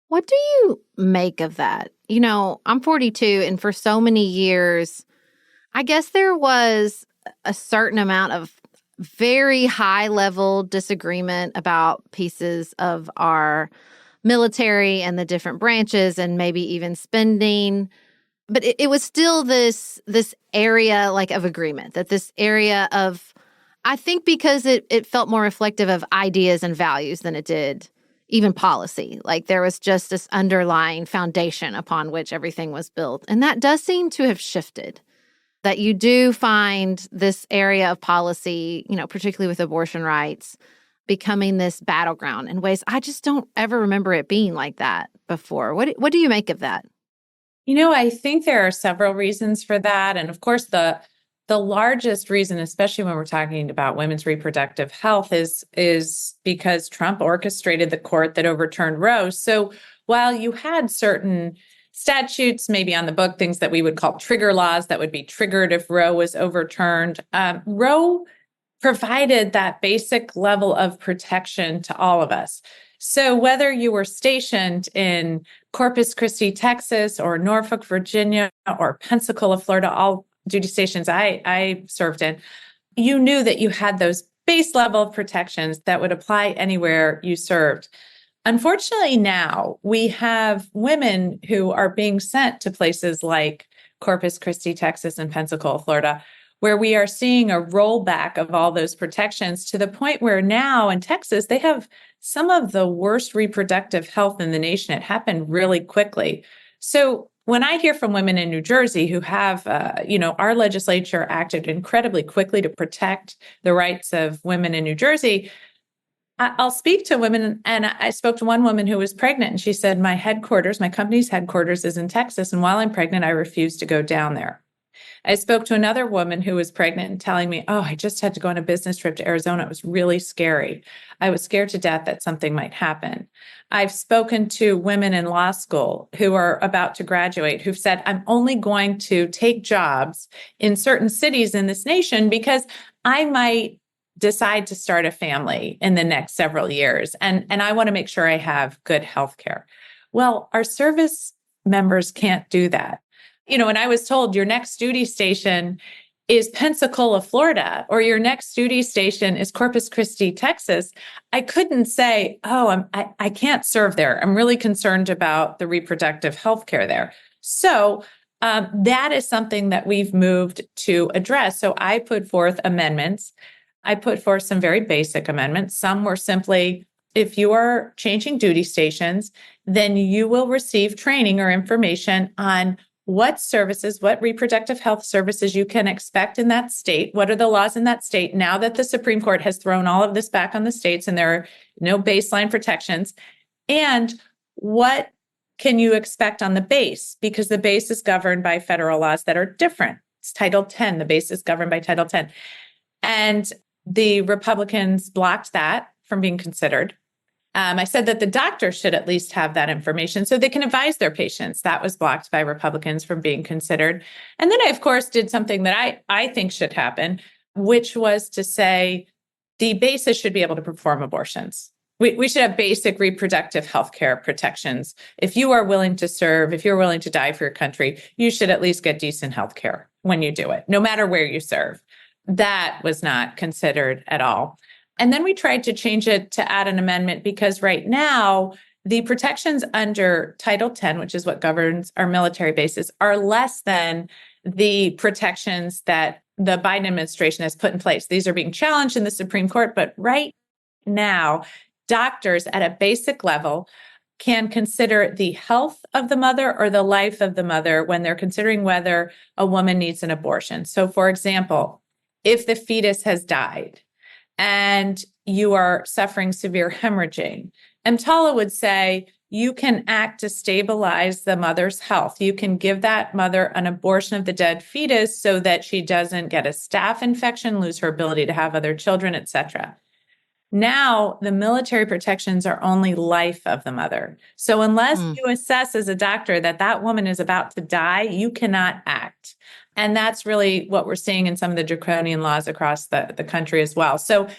Speaker 1: What do you make of that? You know, I'm 42, and for so many years, I guess there was a certain amount of very high level disagreement about pieces of our military and the different branches and maybe even spending. But it was still this area like of agreement, that this area of, I think because it felt more reflective of ideas and values than it did even policy. Like there was just this underlying foundation upon which everything was built. And that does seem to have shifted. That you do find this area of policy, you know, particularly with abortion rights, becoming this battleground in ways I just don't ever remember it being like that before. What do you make of that?
Speaker 3: You know, I think there are several reasons for that. And of course, the largest reason, especially when we're talking about women's reproductive health, is because Trump orchestrated the court that overturned Roe. So while you had certain statutes maybe on the book, things that we would call trigger laws that would be triggered if Roe was overturned, Roe provided that basic level of protection to all of us. So whether you were stationed in Corpus Christi, Texas, or Norfolk, Virginia, or Pensacola, Florida, all duty stations I served in, you knew that you had those base level of protections that would apply anywhere you served. Unfortunately, now we have women who are being sent to places like Corpus Christi, Texas, and Pensacola, Florida, where we are seeing a rollback of all those protections to the point where now in Texas, they have some of the worst reproductive health in the nation. It happened really quickly. So when I hear from women in New Jersey who have, our legislature acted incredibly quickly to protect the rights of women in New Jersey, I'll speak to women, and I spoke to one woman who was pregnant, and she said, my company's headquarters is in Texas, and while I'm pregnant, I refuse to go down there. I spoke to another woman who was pregnant and telling me, I just had to go on a business trip to Arizona. It was really scary. I was scared to death that something might happen. I've spoken to women in law school who are about to graduate who've said, I'm only going to take jobs in certain cities in this nation because I might decide to start a family in the next several years. And I want to make sure I have good health care. Well, our service members can't do that. You know, when I was told your next duty station is Pensacola, Florida, or your next duty station is Corpus Christi, Texas, I couldn't say, I can't serve there. I'm really concerned about the reproductive health care there. So that is something that we've moved to address. So I put forth amendments. I put forth some very basic amendments. Some were simply, if you are changing duty stations, then you will receive training or information on what services, what reproductive health services you can expect in that state. What are the laws in that state now that the Supreme Court has thrown all of this back on the states and there are no baseline protections? And what can you expect on the base? Because the base is governed by federal laws that are different. It's Title 10. The base is governed by Title 10. And the Republicans blocked that from being considered. I said that the doctor should at least have that information so they can advise their patients. That was blocked by Republicans from being considered. And then I, of course, did something that I think should happen, which was to say the basis should be able to perform abortions. We should have basic reproductive health care protections. If you are willing to serve, if you're willing to die for your country, you should at least get decent health care when you do it, no matter where you serve. That was not considered at all. And then we tried to change it to add an amendment because right now, the protections under Title 10, which is what governs our military bases, are less than the protections that the Biden administration has put in place. These are being challenged in the Supreme Court, but right now, doctors at a basic level can consider the health of the mother or the life of the mother when they're considering whether a woman needs an abortion. So, for example, if the fetus has died, and you are suffering severe hemorrhaging, EMTALA would say, you can act to stabilize the mother's health. You can give that mother an abortion of the dead fetus so that she doesn't get a staph infection, lose her ability to have other children, etc. Now, the military protections are only life of the mother. So unless you assess as a doctor that that woman is about to die, you cannot act. And that's really what we're seeing in some of the draconian laws across the country as well. So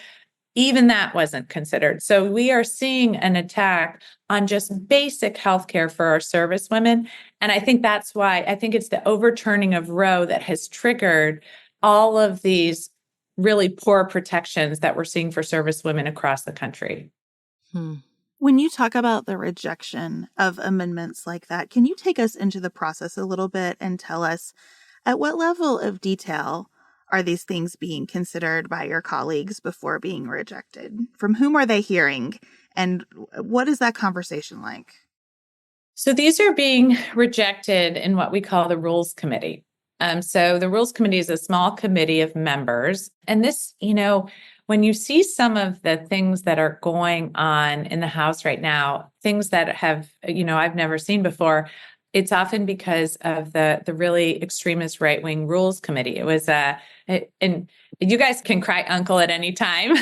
Speaker 3: even that wasn't considered. So we are seeing an attack on just basic healthcare for our service women. And I think that's why I think it's the overturning of Roe that has triggered all of these really poor protections that we're seeing for service women across the country.
Speaker 2: When you talk about the rejection of amendments like that, can you take us into the process a little bit and tell us at what level of detail are these things being considered by your colleagues before being rejected? From whom are they hearing? And what is that conversation like?
Speaker 3: So these are being rejected in what we call the Rules Committee. So the Rules Committee is a small committee of members. And this, when you see some of the things that are going on in the House right now, things that have, I've never seen before, it's often because of the really extremist right-wing Rules Committee. It was and you guys can cry uncle at any time,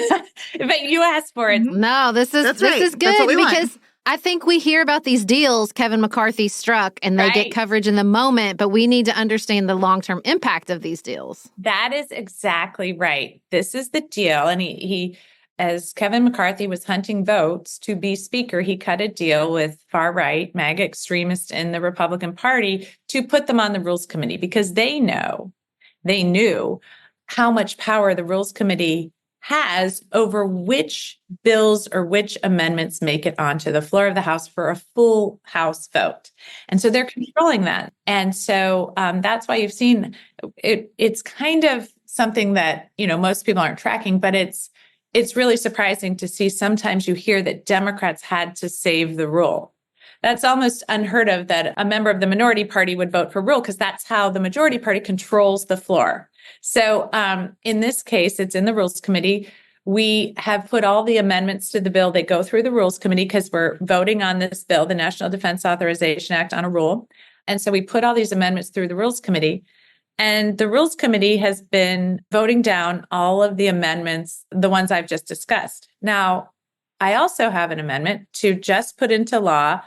Speaker 3: but you asked for it.
Speaker 1: No, this is good because I think we hear about these deals Kevin McCarthy struck and they get coverage in the moment, but we need to understand the long-term impact of these deals.
Speaker 3: That is exactly right. This is the deal. And he as Kevin McCarthy was hunting votes to be speaker, he cut a deal with far-right MAGA extremists in the Republican Party to put them on the Rules Committee because they knew how much power the Rules Committee has over which bills or which amendments make it onto the floor of the House for a full House vote. And so they're controlling that. And so that's why you've seen it. It's kind of something that, most people aren't tracking, but it's really surprising to see sometimes you hear that Democrats had to save the rule. That's almost unheard of that a member of the minority party would vote for rule because that's how the majority party controls the floor. So in this case, it's in the Rules Committee. We have put all the amendments to the bill that go through the Rules Committee because we're voting on this bill, the National Defense Authorization Act, on a rule. And so we put all these amendments through the Rules Committee. And the Rules Committee has been voting down all of the amendments, the ones I've just discussed. Now, I also have an amendment to just put into law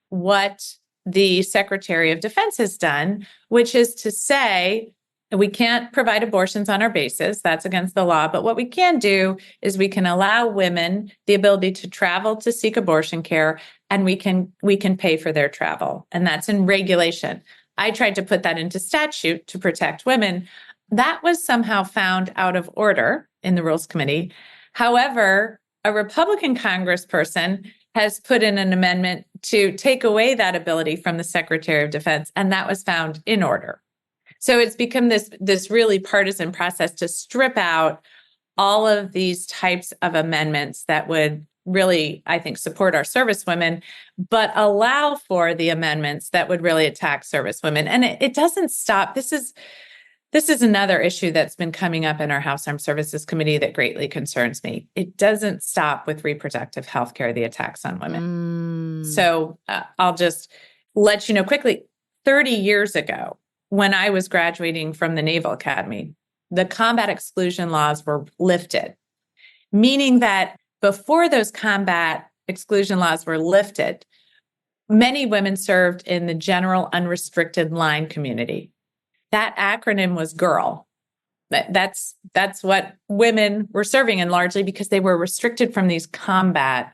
Speaker 3: what the Secretary of Defense has done, which is to say we can't provide abortions on our bases. That's against the law. But what we can do is we can allow women the ability to travel to seek abortion care, and we can pay for their travel. And that's in regulation. I tried to put that into statute to protect women. That was somehow found out of order in the Rules Committee. However, a Republican congressperson has put in an amendment to take away that ability from the Secretary of Defense, and that was found in order. So it's become this really partisan process to strip out all of these types of amendments that would really, I think, support our service women, but allow for the amendments that would really attack service women. And it doesn't stop. This is another issue that's been coming up in our House Armed Services Committee that greatly concerns me. It doesn't stop with reproductive health care, the attacks on women. So I'll just let you know quickly, 30 years ago, when I was graduating from the Naval Academy, the combat exclusion laws were lifted, meaning that before those combat exclusion laws were lifted, many women served in the general unrestricted line community. That acronym was GIRL. That's what women were serving in, largely because they were restricted from these combat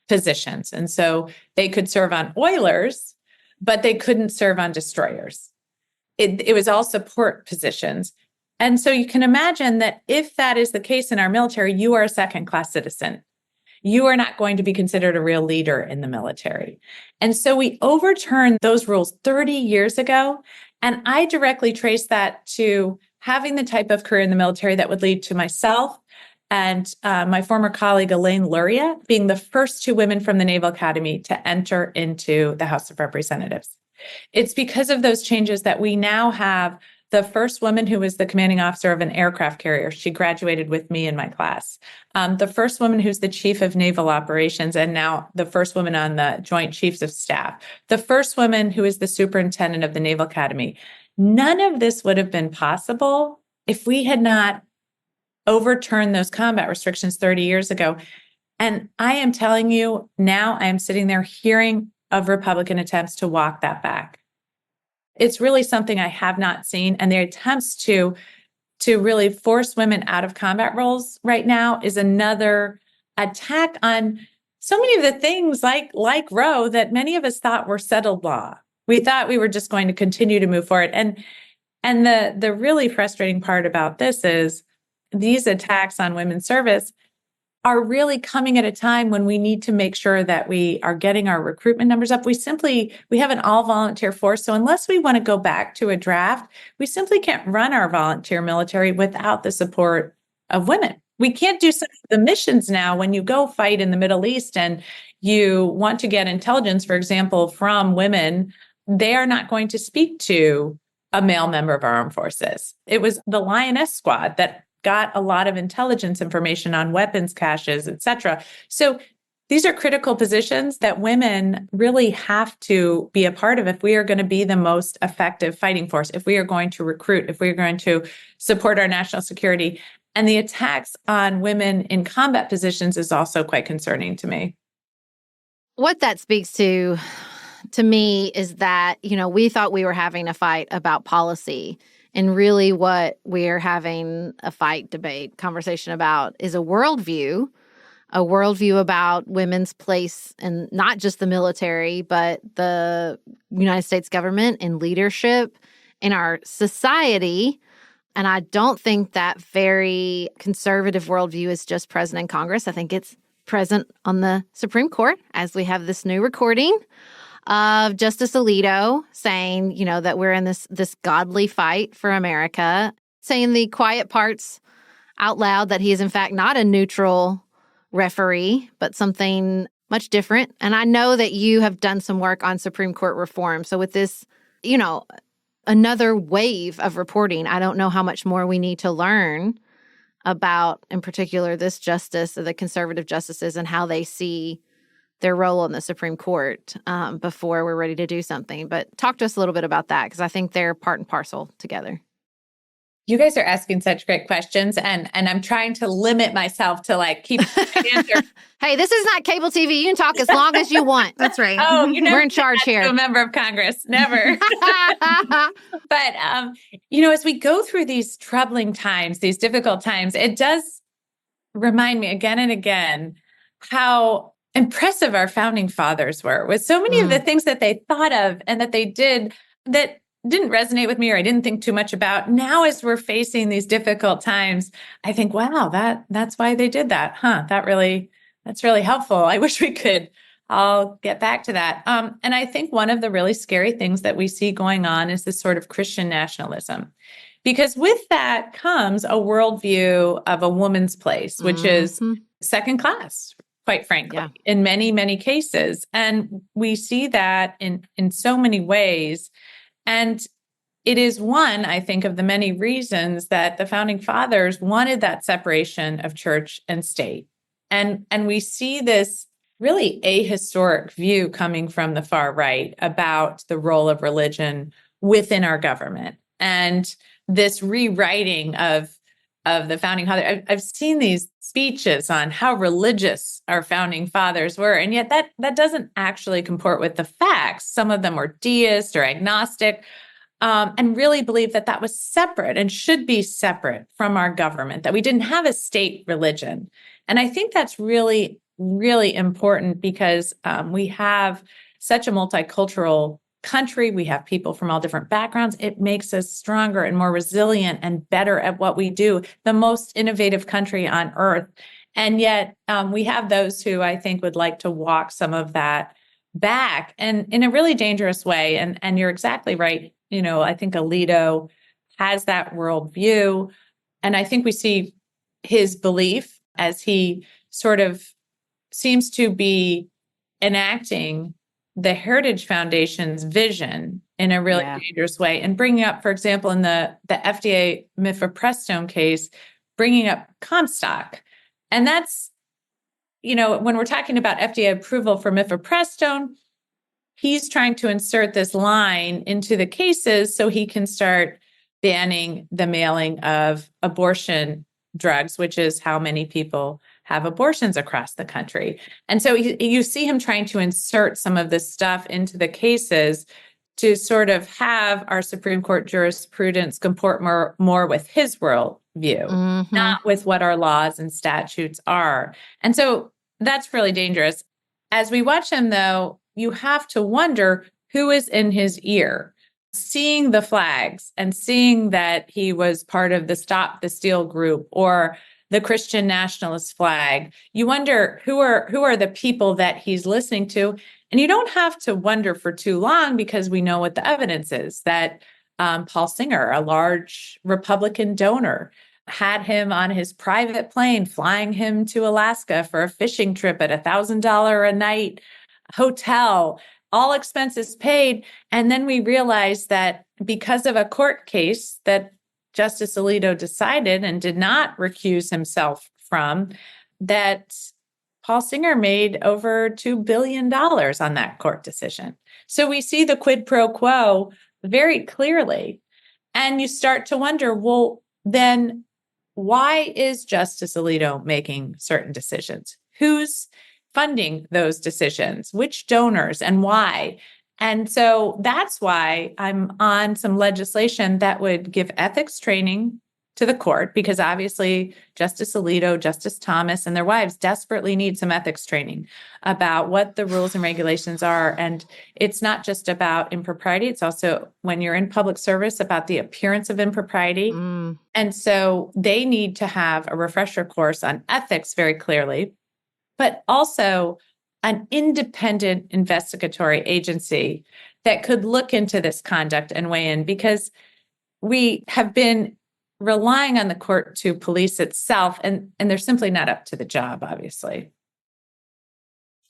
Speaker 3: positions. And so they could serve on oilers, but they couldn't serve on destroyers. It was all support positions. And so you can imagine that if that is the case in our military, you are a second-class citizen. You are not going to be considered a real leader in the military. And so we overturned those rules 30 years ago. And I directly trace that to having the type of career in the military that would lead to myself and my former colleague, Elaine Luria, being the first two women from the Naval Academy to enter into the House of Representatives. It's because of those changes that we now have the first woman who was the commanding officer of an aircraft carrier. She graduated with me in my class. The first woman who's the chief of naval operations, and now the first woman on the Joint Chiefs of Staff. The first woman who is the superintendent of the Naval Academy. None of this would have been possible if we had not overturned those combat restrictions 30 years ago. And I am telling you, now I am sitting there hearing of Republican attempts to walk that back. It's really something I have not seen. And their attempts to really force women out of combat roles right now is another attack on so many of the things like Roe that many of us thought were settled law. We thought we were just going to continue to move forward. And the really frustrating part about this is these attacks on women's service are really coming at a time when we need to make sure that we are getting our recruitment numbers up. We have an all volunteer force. So unless we want to go back to a draft, we simply can't run our volunteer military without the support of women. We can't do some of the missions now when you go fight in the Middle East and you want to get intelligence, for example, from women. They are not going to speak to a male member of our armed forces. It was the Lioness Squad that got a lot of intelligence information on weapons caches, et cetera. So these are critical positions that women really have to be a part of if we are going to be the most effective fighting force, if we are going to recruit, if we are going to support our national security. And the attacks on women in combat positions is also quite concerning to me.
Speaker 1: What that speaks to me is that, we thought we were having a fight about policy. And really what we're having a fight, debate, conversation about is a worldview about women's place in not just the military, but the United States government and leadership in our society. And I don't think that very conservative worldview is just present in Congress. I think it's present on the Supreme Court, as we have this new recording of Justice Alito saying, that we're in this godly fight for America, saying the quiet parts out loud that he is in fact not a neutral referee, but something much different. And I know that you have done some work on Supreme Court reform. So with this, another wave of reporting, I don't know how much more we need to learn about, in particular, this justice or the conservative justices and how they see their role in the Supreme Court before we're ready to do something. But talk to us a little bit about that, because I think they're part and parcel together.
Speaker 3: You guys are asking such great questions, and I'm trying to limit myself to keep answering.
Speaker 1: Hey, this is not cable TV. You can talk as long as you want.
Speaker 2: That's right.
Speaker 3: Oh,
Speaker 1: we're in charge here.
Speaker 3: A member of Congress, never. But as we go through these troubling times, these difficult times, it does remind me again and again how impressive our founding fathers were with so many of the things that they thought of and that they did that didn't resonate with me or I didn't think too much about. Now, as we're facing these difficult times, I think, wow, that's why they did that. That's really helpful. I wish we could all get back to that. And I think one of the really scary things that we see going on is this sort of Christian nationalism, because with that comes a worldview of a woman's place, which is second class, quite frankly, in many, many cases. And we see that in so many ways. And it is one, I think, of the many reasons that the founding fathers wanted that separation of church and state. And we see this really ahistoric view coming from the far right about the role of religion within our government. And this rewriting of the founding fathers. I've seen these speeches on how religious our founding fathers were, and yet that doesn't actually comport with the facts. Some of them were deist or agnostic, and really believed that was separate and should be separate from our government, that we didn't have a state religion. And I think that's really, really important because we have such a multicultural country. We have people from all different backgrounds. It makes us stronger and more resilient and better at what we do, the most innovative country on earth. And yet we have those who I think would like to walk some of that back and in a really dangerous way. And you're exactly right. I think Alito has that worldview. And I think we see his belief as he sort of seems to be enacting the Heritage Foundation's vision in a really dangerous way, and bringing up, for example, in the FDA mifepristone case, bringing up Comstock. And that's, when we're talking about FDA approval for mifepristone, he's trying to insert this line into the cases so he can start banning the mailing of abortion drugs, which is how many people have abortions across the country. And so you see him trying to insert some of this stuff into the cases to sort of have our Supreme Court jurisprudence comport more with his worldview, not with what our laws and statutes are. And so that's really dangerous. As we watch him, though, you have to wonder who is in his ear. Seeing the flags and seeing that he was part of the Stop the Steal group or the Christian nationalist flag, you wonder who are the people that he's listening to. And you don't have to wonder for too long, because we know what the evidence is, that Paul Singer, a large Republican donor, had him on his private plane, flying him to Alaska for a fishing trip at $1,000 a night hotel, all expenses paid. And then we realized that because of a court case that Justice Alito decided and did not recuse himself from, that Paul Singer made over $2 billion on that court decision. So we see the quid pro quo very clearly. And you start to wonder, well, then why is Justice Alito making certain decisions? Who's funding those decisions? Which donors and why? And so that's why I'm on some legislation that would give ethics training to the court, because obviously Justice Alito, Justice Thomas, and their wives desperately need some ethics training about what the rules and regulations are. And it's not just about impropriety. It's also, when you're in public service, about the appearance of impropriety. And so they need to have a refresher course on ethics very clearly, but also an independent investigatory agency that could look into this conduct and weigh in, because we have been relying on the court to police itself, and they're simply not up to the job, obviously.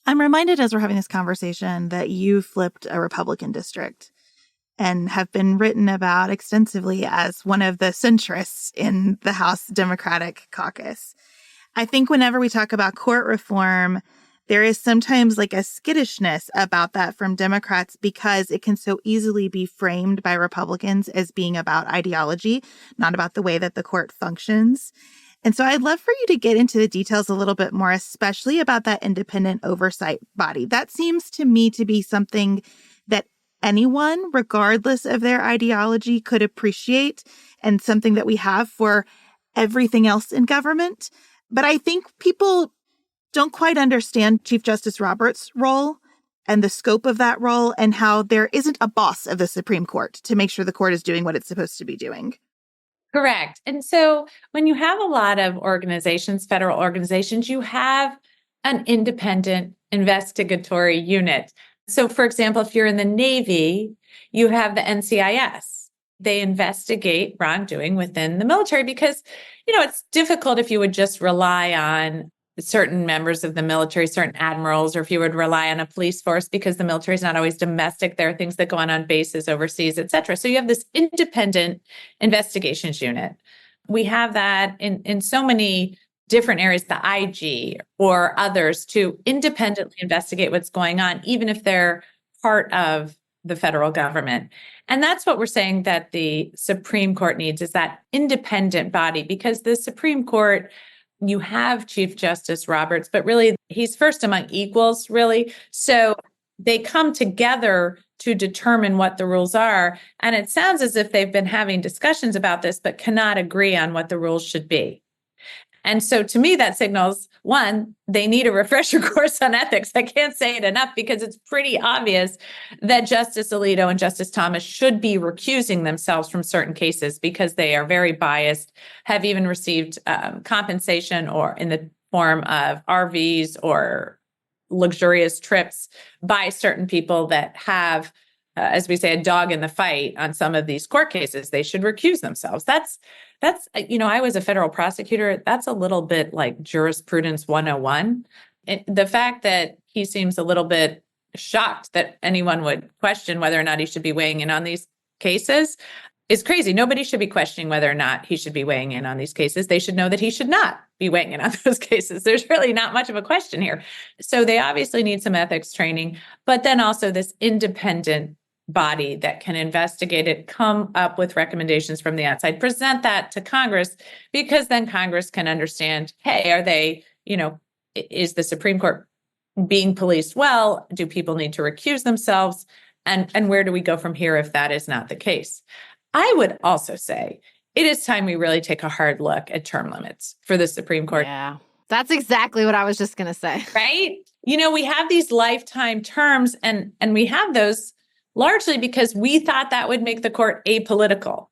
Speaker 2: I'm reminded as we're having this conversation that you flipped a Republican district and have been written about extensively as one of the centrists in the House Democratic caucus. I think whenever we talk about court reform, there is sometimes like a skittishness about that from Democrats, because it can so easily be framed by Republicans as being about ideology, not about the way that the court functions. And so I'd love for you to get into the details a little bit more, especially about that independent oversight body. That seems to me to be something that anyone, regardless of their ideology, could appreciate, and something that we have for everything else in government. But I think people don't quite understand Chief Justice Roberts' role and the scope of that role, and how there isn't a boss of the Supreme Court to make sure the court is doing what it's supposed to be doing.
Speaker 3: Correct. And so when you have a lot of organizations, federal organizations, you have an independent investigatory unit. So, for example, if you're in the Navy, you have the NCIS. They investigate wrongdoing within the military, because, it's difficult if you would just rely on certain members of the military, certain admirals, or if you would rely on a police force, because the military is not always domestic. There are things that go on bases overseas, et cetera. So you have this independent investigations unit. We have that in so many different areas, the IG or others, to independently investigate what's going on, even if they're part of the federal government. And that's what we're saying that the Supreme Court needs, is that independent body, because the Supreme Court, you have Chief Justice Roberts, but really he's first among equals, really. So they come together to determine what the rules are. And it sounds as if they've been having discussions about this, but cannot agree on what the rules should be. And so to me, that signals, one, they need a refresher course on ethics. I can't say it enough, because it's pretty obvious that Justice Alito and Justice Thomas should be recusing themselves from certain cases, because they are very biased, have even received compensation or in the form of RVs or luxurious trips by certain people that have, as we say, a dog in the fight on some of these court cases. They should recuse themselves. That's, I was a federal prosecutor. That's a little bit like jurisprudence 101. The fact that he seems a little bit shocked that anyone would question whether or not he should be weighing in on these cases is crazy. Nobody should be questioning whether or not he should be weighing in on these cases. They should know that he should not be weighing in on those cases. There's really not much of a question here. So they obviously need some ethics training, but then also this independent body that can investigate it, come up with recommendations from the outside, present that to Congress, because then Congress can understand, hey, are they, is the Supreme Court being policed well? Do people need to recuse themselves? And where do we go from here if that is not the case? I would also say it is time we really take a hard look at term limits for the Supreme Court.
Speaker 1: Yeah, that's exactly what I was just going to say.
Speaker 3: Right? We have these lifetime terms, and we have those largely because we thought that would make the court apolitical.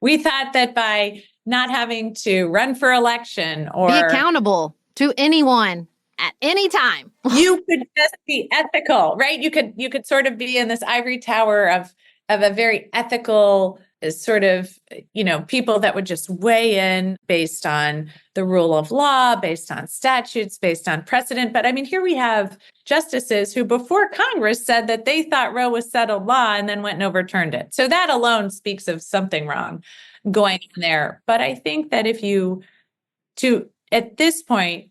Speaker 3: We thought that by not having to run for election or
Speaker 1: be accountable to anyone at any time,
Speaker 3: you could just be ethical, right? You could sort of be in this ivory tower of a very ethical sort of, people that would just weigh in based on the rule of law, based on statutes, based on precedent. But I mean, here we have justices who before Congress said that they thought Roe was settled law and then went and overturned it. So that alone speaks of something wrong going on there. But I think that at this point,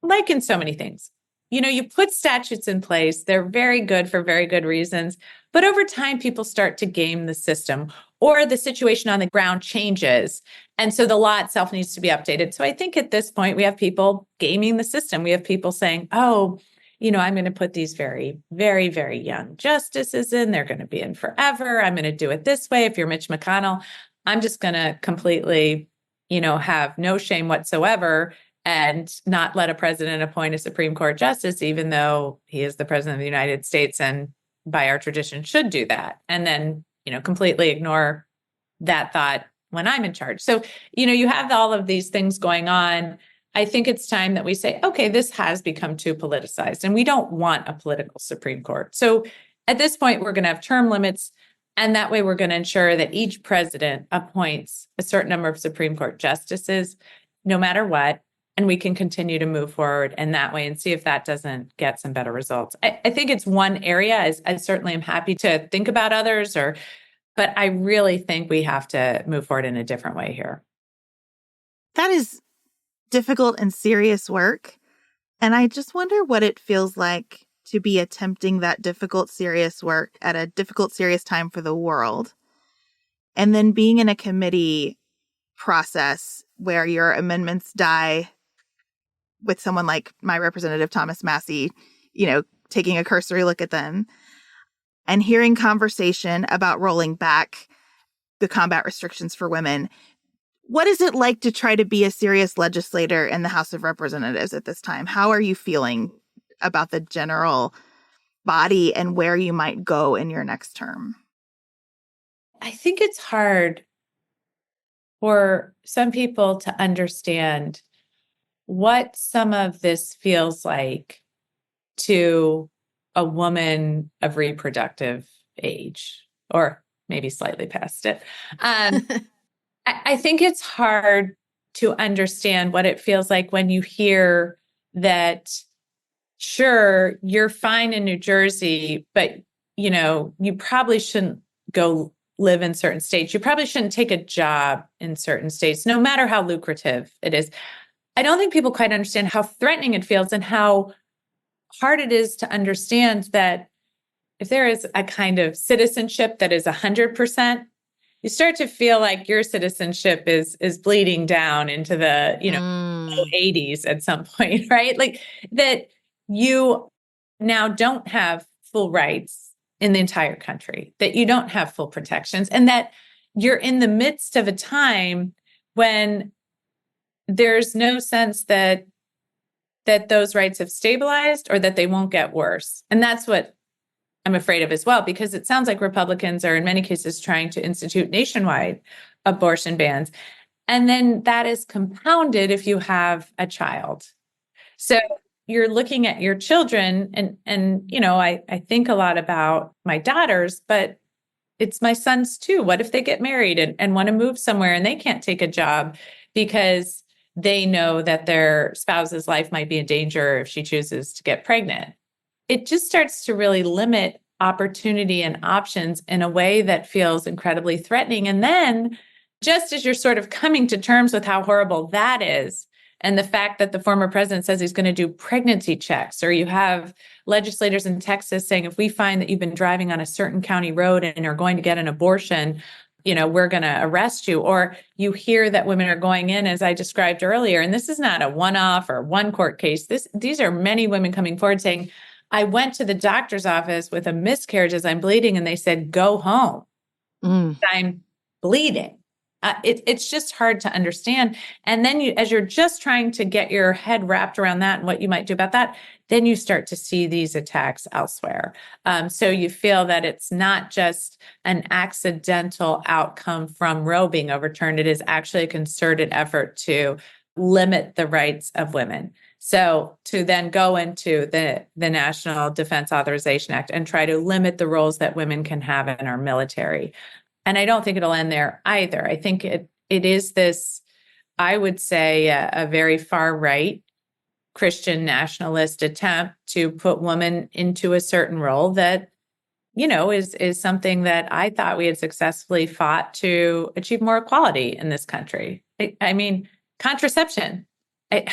Speaker 3: like in so many things, you put statutes in place, they're very good for very good reasons. But over time, people start to game the system, or the situation on the ground changes. And so the law itself needs to be updated. So I think at this point, we have people gaming the system. We have people saying, oh, I'm going to put these very, very, very young justices in. They're going to be in forever. I'm going to do it this way. If you're Mitch McConnell, I'm just going to completely, have no shame whatsoever and not let a president appoint a Supreme Court justice, even though he is the president of the United States and by our tradition should do that. And then, completely ignore that thought when I'm in charge. So, you have all of these things going on. I think it's time that we say, okay, this has become too politicized and we don't want a political Supreme Court. So at this point, we're going to have term limits. And that way we're going to ensure that each president appoints a certain number of Supreme Court justices, no matter what. And we can continue to move forward in that way and see if that doesn't get some better results. I think it's one area. I certainly am happy to think about others, but I really think we have to move forward in a different way here.
Speaker 2: That is difficult and serious work. And I just wonder what it feels like to be attempting that difficult, serious work at a difficult, serious time for the world. And then being in a committee process where your amendments die with someone like my representative, Thomas Massey, taking a cursory look at them and hearing conversation about rolling back the combat restrictions for women. What is it like to try to be a serious legislator in the House of Representatives at this time? How are you feeling about the general body and where you might go in your next term?
Speaker 3: I think it's hard for some people to understand what some of this feels like to a woman of reproductive age, or maybe slightly past it. I think it's hard to understand what it feels like when you hear that, sure, you're fine in New Jersey, but, you probably shouldn't go live in certain states. You probably shouldn't take a job in certain states, no matter how lucrative it is. I don't think people quite understand how threatening it feels and how hard it is to understand that if there is a kind of citizenship that is 100%, you start to feel like your citizenship is bleeding down into the, low 80s at some point, right? Like that you now don't have full rights in the entire country, that you don't have full protections, and that you're in the midst of a time when there's no sense that those rights have stabilized or that they won't get worse. And that's what I'm afraid of as well, because it sounds like Republicans are in many cases trying to institute nationwide abortion bans. And then that is compounded if you have a child. So you're looking at your children and I think a lot about my daughters, but it's my sons too. What if they get married and want to move somewhere and they can't take a job because they know that their spouse's life might be in danger if she chooses to get pregnant? it just starts to really limit opportunity and options in a way that feels incredibly threatening. And then just as you're sort of coming to terms with how horrible that is, and the fact that the former president says he's going to do pregnancy checks, or you have legislators in Texas saying, if we find that you've been driving on a certain county road and are going to get an abortion, we're going to arrest you. Or you hear that women are going in, as I described earlier, and this is not a one-off or one court case. These are many women coming forward saying, I went to the doctor's office with a miscarriage as I'm bleeding, and they said, go home. I'm bleeding. It's just hard to understand. And then as you're just trying to get your head wrapped around that and what you might do about that, then you start to see these attacks elsewhere. So you feel that it's not just an accidental outcome from Roe being overturned. It is actually a concerted effort to limit the rights of women. So to then go into the National Defense Authorization Act and try to limit the roles that women can have in our military. And I don't think it'll end there either. I think it is this, I would say, a very far right Christian nationalist attempt to put women into a certain role that, is something that I thought we had successfully fought to achieve more equality in this country. I mean, contraception. The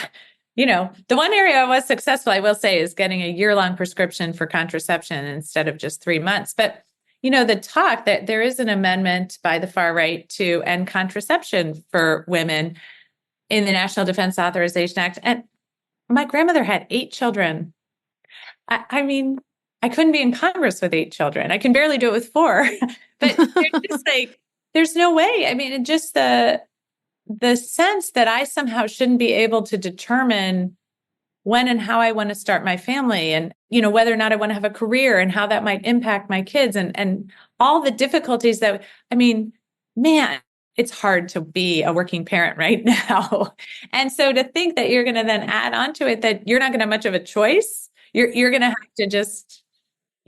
Speaker 3: one area I was successful, I will say, is getting a year-long prescription for contraception instead of just 3 months. But the talk that there is an amendment by the far right to end contraception for women in the National Defense Authorization Act. And my grandmother had 8 children. I mean, I couldn't be in Congress with 8 children. I can barely do it with 4. But they're just like, there's no way. I mean, just the sense that I somehow shouldn't be able to determine when and how I want to start my family, and, whether or not I want to have a career and how that might impact my kids, and all the difficulties that, man, it's hard to be a working parent right now. And so to think that you're going to then add on to it, that you're not going to have much of a choice, you're going to have to just,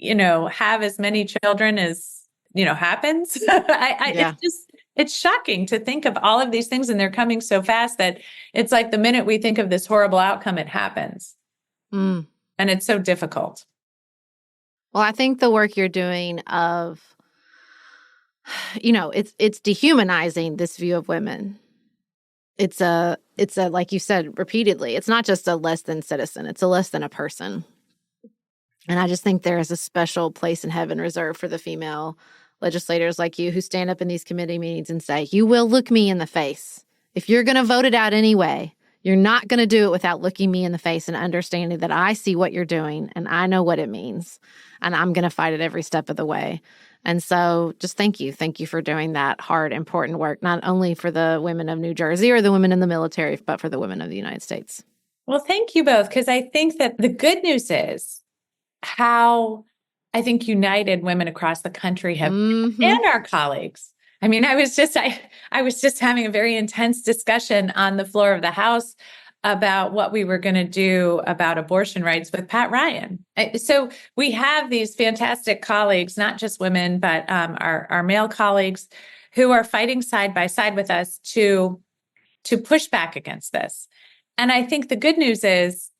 Speaker 3: have as many children as, happens. It's shocking to think of all of these things, and they're coming so fast that it's like the minute we think of this horrible outcome, it happens. And it's so difficult.
Speaker 1: Well, I think the work you're doing of, it's dehumanizing this view of women. It's a, like you said repeatedly, it's not just a less than citizen, it's a less than a person. And I just think there is a special place in heaven reserved for the female legislators like you who stand up in these committee meetings and say, you will look me in the face. If you're going to vote it out anyway, you're not going to do it without looking me in the face and understanding that I see what you're doing and I know what it means. And I'm going to fight it every step of the way. And so just thank you. Thank you for doing that hard, important work, not only for the women of New Jersey or the women in the military, but for the women of the United States.
Speaker 3: Well, thank you both, because I think that the good news is how I think united women across the country have been, and our colleagues. I mean, I was just having a very intense discussion on the floor of the House about what we were going to do about abortion rights with Pat Ryan. So we have these fantastic colleagues, not just women, but our male colleagues who are fighting side by side with us to push back against this. And I think the good news is,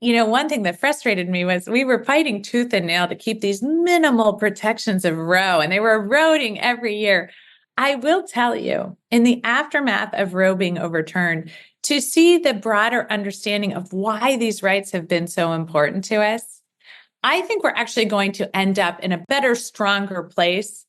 Speaker 3: one thing that frustrated me was we were fighting tooth and nail to keep these minimal protections of Roe, and they were eroding every year. I will tell you, in the aftermath of Roe being overturned, to see the broader understanding of why these rights have been so important to us, I think we're actually going to end up in a better, stronger place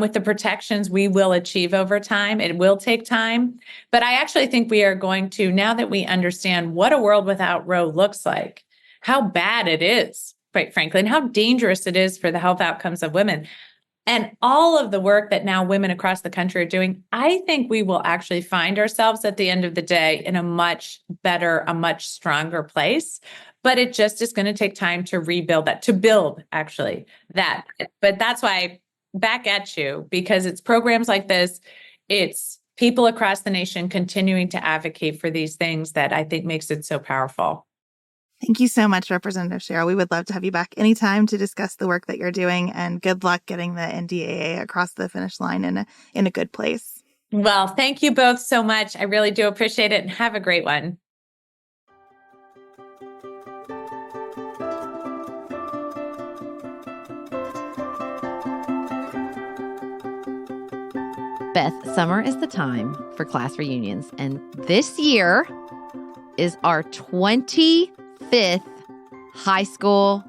Speaker 3: with the protections we will achieve over time. It will take time, but I actually think we are going to, now that we understand what a world without Roe looks like, how bad it is, quite frankly, and how dangerous it is for the health outcomes of women, and all of the work that now women across the country are doing, I think we will actually find ourselves at the end of the day in a much better, a much stronger place. But it just is going to take time to rebuild that, to build actually that. But that's why back at you, because it's programs like this, it's people across the nation continuing to advocate for these things that I think makes it so powerful.
Speaker 2: Thank you so much, Representative Sherrill. We would love to have you back anytime to discuss the work that you're doing, and good luck getting the NDAA across the finish line in a good place.
Speaker 3: Well, thank you both so much. I really do appreciate it, and have a great one.
Speaker 1: Beth, summer is the time for class reunions. And this year is our 25th high school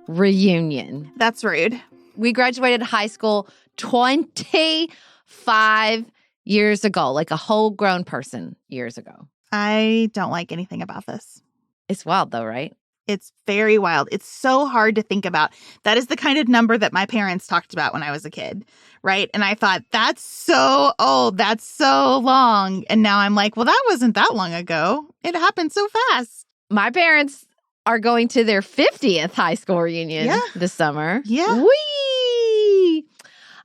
Speaker 1: reunion.
Speaker 2: That's rude.
Speaker 1: We graduated high school 25 years ago, like a whole grown person years ago.
Speaker 2: I don't like anything about this.
Speaker 1: It's wild though, right?
Speaker 2: It's very wild. It's so hard to think about. That is the kind of number that my parents talked about when I was a kid, right? And I thought, that's so old. That's so long. And now I'm like, well, that wasn't that long ago. It happened so fast.
Speaker 1: My parents are going to their 50th high school reunion this summer.
Speaker 2: Yeah.
Speaker 1: Whee!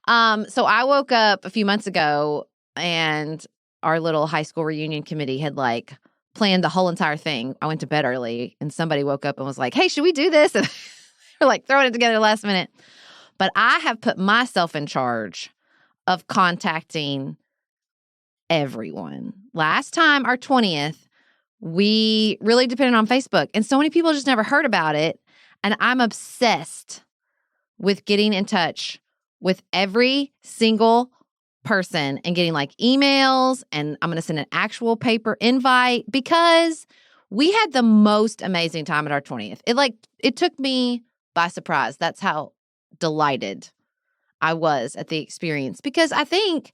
Speaker 1: So I woke up a few months ago and our little high school reunion committee had planned the whole entire thing. I went to bed early and somebody woke up and was like, hey, should we do this? And we're throwing it together last minute. But I have put myself in charge of contacting everyone. Last time, our 20th, we really depended on Facebook. And so many people just never heard about it. And I'm obsessed with getting in touch with every single person and getting emails, and I'm going to send an actual paper invite because we had the most amazing time at our 20th. It took me by surprise. That's how delighted I was at the experience because I think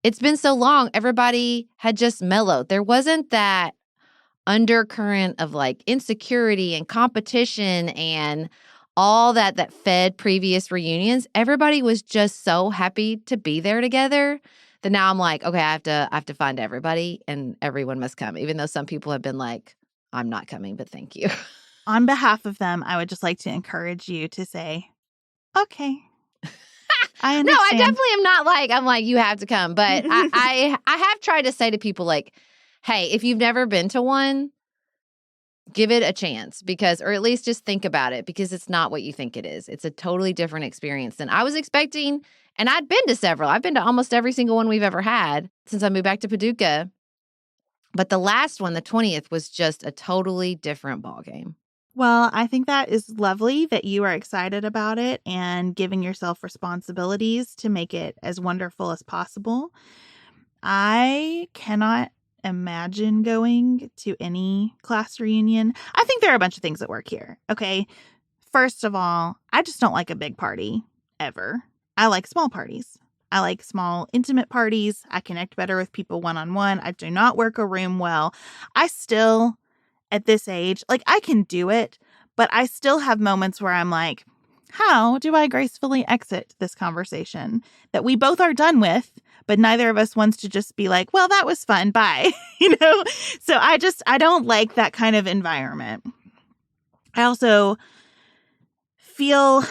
Speaker 1: it's been so long. Everybody had just mellowed. There wasn't that undercurrent of insecurity and competition and all that fed previous reunions. Everybody was just so happy to be there together that now I'm okay, I have to find everybody and everyone must come, even though some people have been I'm not coming, but thank you.
Speaker 2: On behalf of them, I would just like to encourage you to say, okay, I understand.
Speaker 1: No, I definitely am not I'm you have to come. But I have tried to say to people hey, if you've never been to one, give it a chance or at least just think about it because it's not what you think it is. It's a totally different experience than I was expecting. And I'd been to several. I've been to almost every single one we've ever had since I moved back to Paducah. But the last one, the 20th, was just a totally different ballgame.
Speaker 2: Well, I think that is lovely that you are excited about it and giving yourself responsibilities to make it as wonderful as possible. I cannot imagine going to any class reunion. I think there are a bunch of things at work here. Okay. First of all, I just don't like a big party ever. I like small parties. I like small, intimate parties. I connect better with people one-on-one. I do not work a room well. I still, at this age, I can do it, but I still have moments where I'm how do I gracefully exit this conversation that we both are done with, but neither of us wants to just be well, that was fun. Bye. So I don't like that kind of environment. I also feel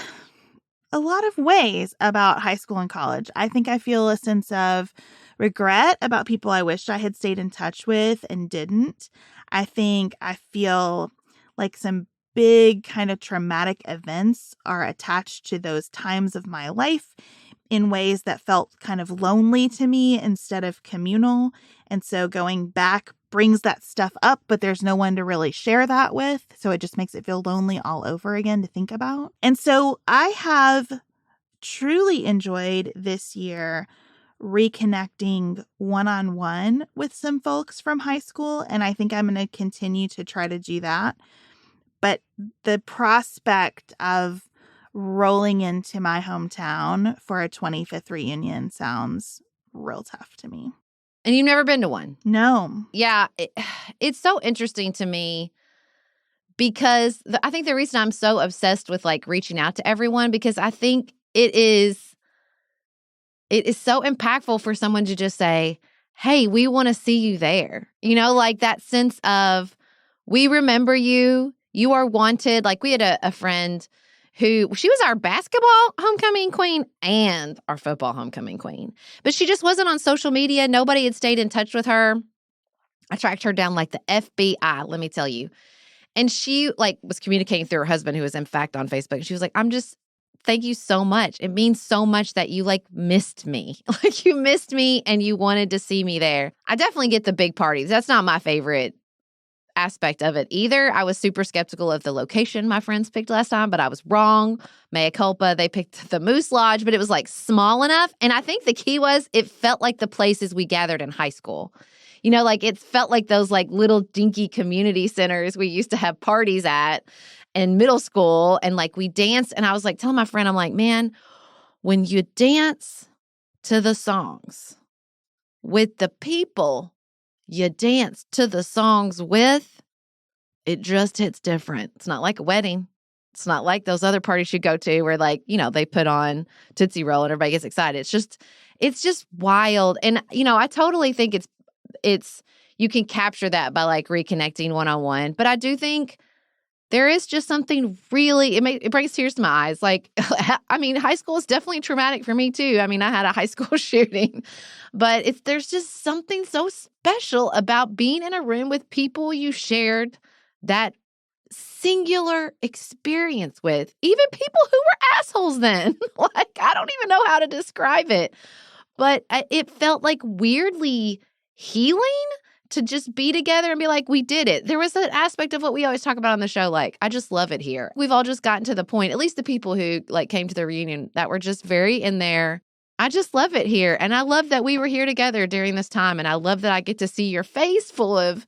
Speaker 2: a lot of ways about high school and college. I think I feel a sense of regret about people I wished I had stayed in touch with and didn't. I think I feel some big kind of traumatic events are attached to those times of my life in ways that felt kind of lonely to me instead of communal. And so going back brings that stuff up, but there's no one to really share that with. So it just makes it feel lonely all over again to think about. And so I have truly enjoyed this year reconnecting one-on-one with some folks from high school. And I think I'm going to continue to try to do that. But the prospect of rolling into my hometown for a 25th reunion sounds real tough to me.
Speaker 1: And you've never been to one?
Speaker 2: No.
Speaker 1: Yeah. It's so interesting to me because I think the reason I'm so obsessed with reaching out to everyone, because I think it is so impactful for someone to just say, hey, we want to see you there. That sense of we remember you. You are wanted. We had a friend who, she was our basketball homecoming queen and our football homecoming queen. But she just wasn't on social media. Nobody had stayed in touch with her. I tracked her down the FBI, let me tell you. And she was communicating through her husband, who was in fact on Facebook. And she was thank you so much. It means so much that you missed me. You missed me and you wanted to see me there. I definitely get the big parties. That's not my favorite. aspect of it either. I was super skeptical of the location my friends picked last time, but I was wrong. Mea culpa. They picked the Moose Lodge, but it was like small enough. And I think the key was it felt like the places we gathered in high school. You know, like it felt like those like little dinky community centers we used to have parties at in middle school. And like we danced. And I was like telling my friend, I'm like, man, when you dance to the songs with the people you dance to the songs with, it just hits different. It's not like a wedding. It's not like those other parties you go to where like, you know, they put on Tootsie Roll and everybody gets excited. It's just wild. And, you know, I totally think it's you can capture that by like reconnecting one-on-one. But I do think there is just something really, it brings tears to my eyes. Like, I mean, high school is definitely traumatic for me too. I mean, I had a high school shooting, but there's just something so special about being in a room with people you shared that singular experience with, even people who were assholes then. Like, I don't even know how to describe it, but it felt like weirdly healing to just be together and be like, we did it. There was an aspect of what we always talk about on the show, like, I just love it here. We've all just gotten to the point, at least the people who like came to the reunion, that were just very in there. I just love it here. And I love that we were here together during this time. And I love that I get to see your face full of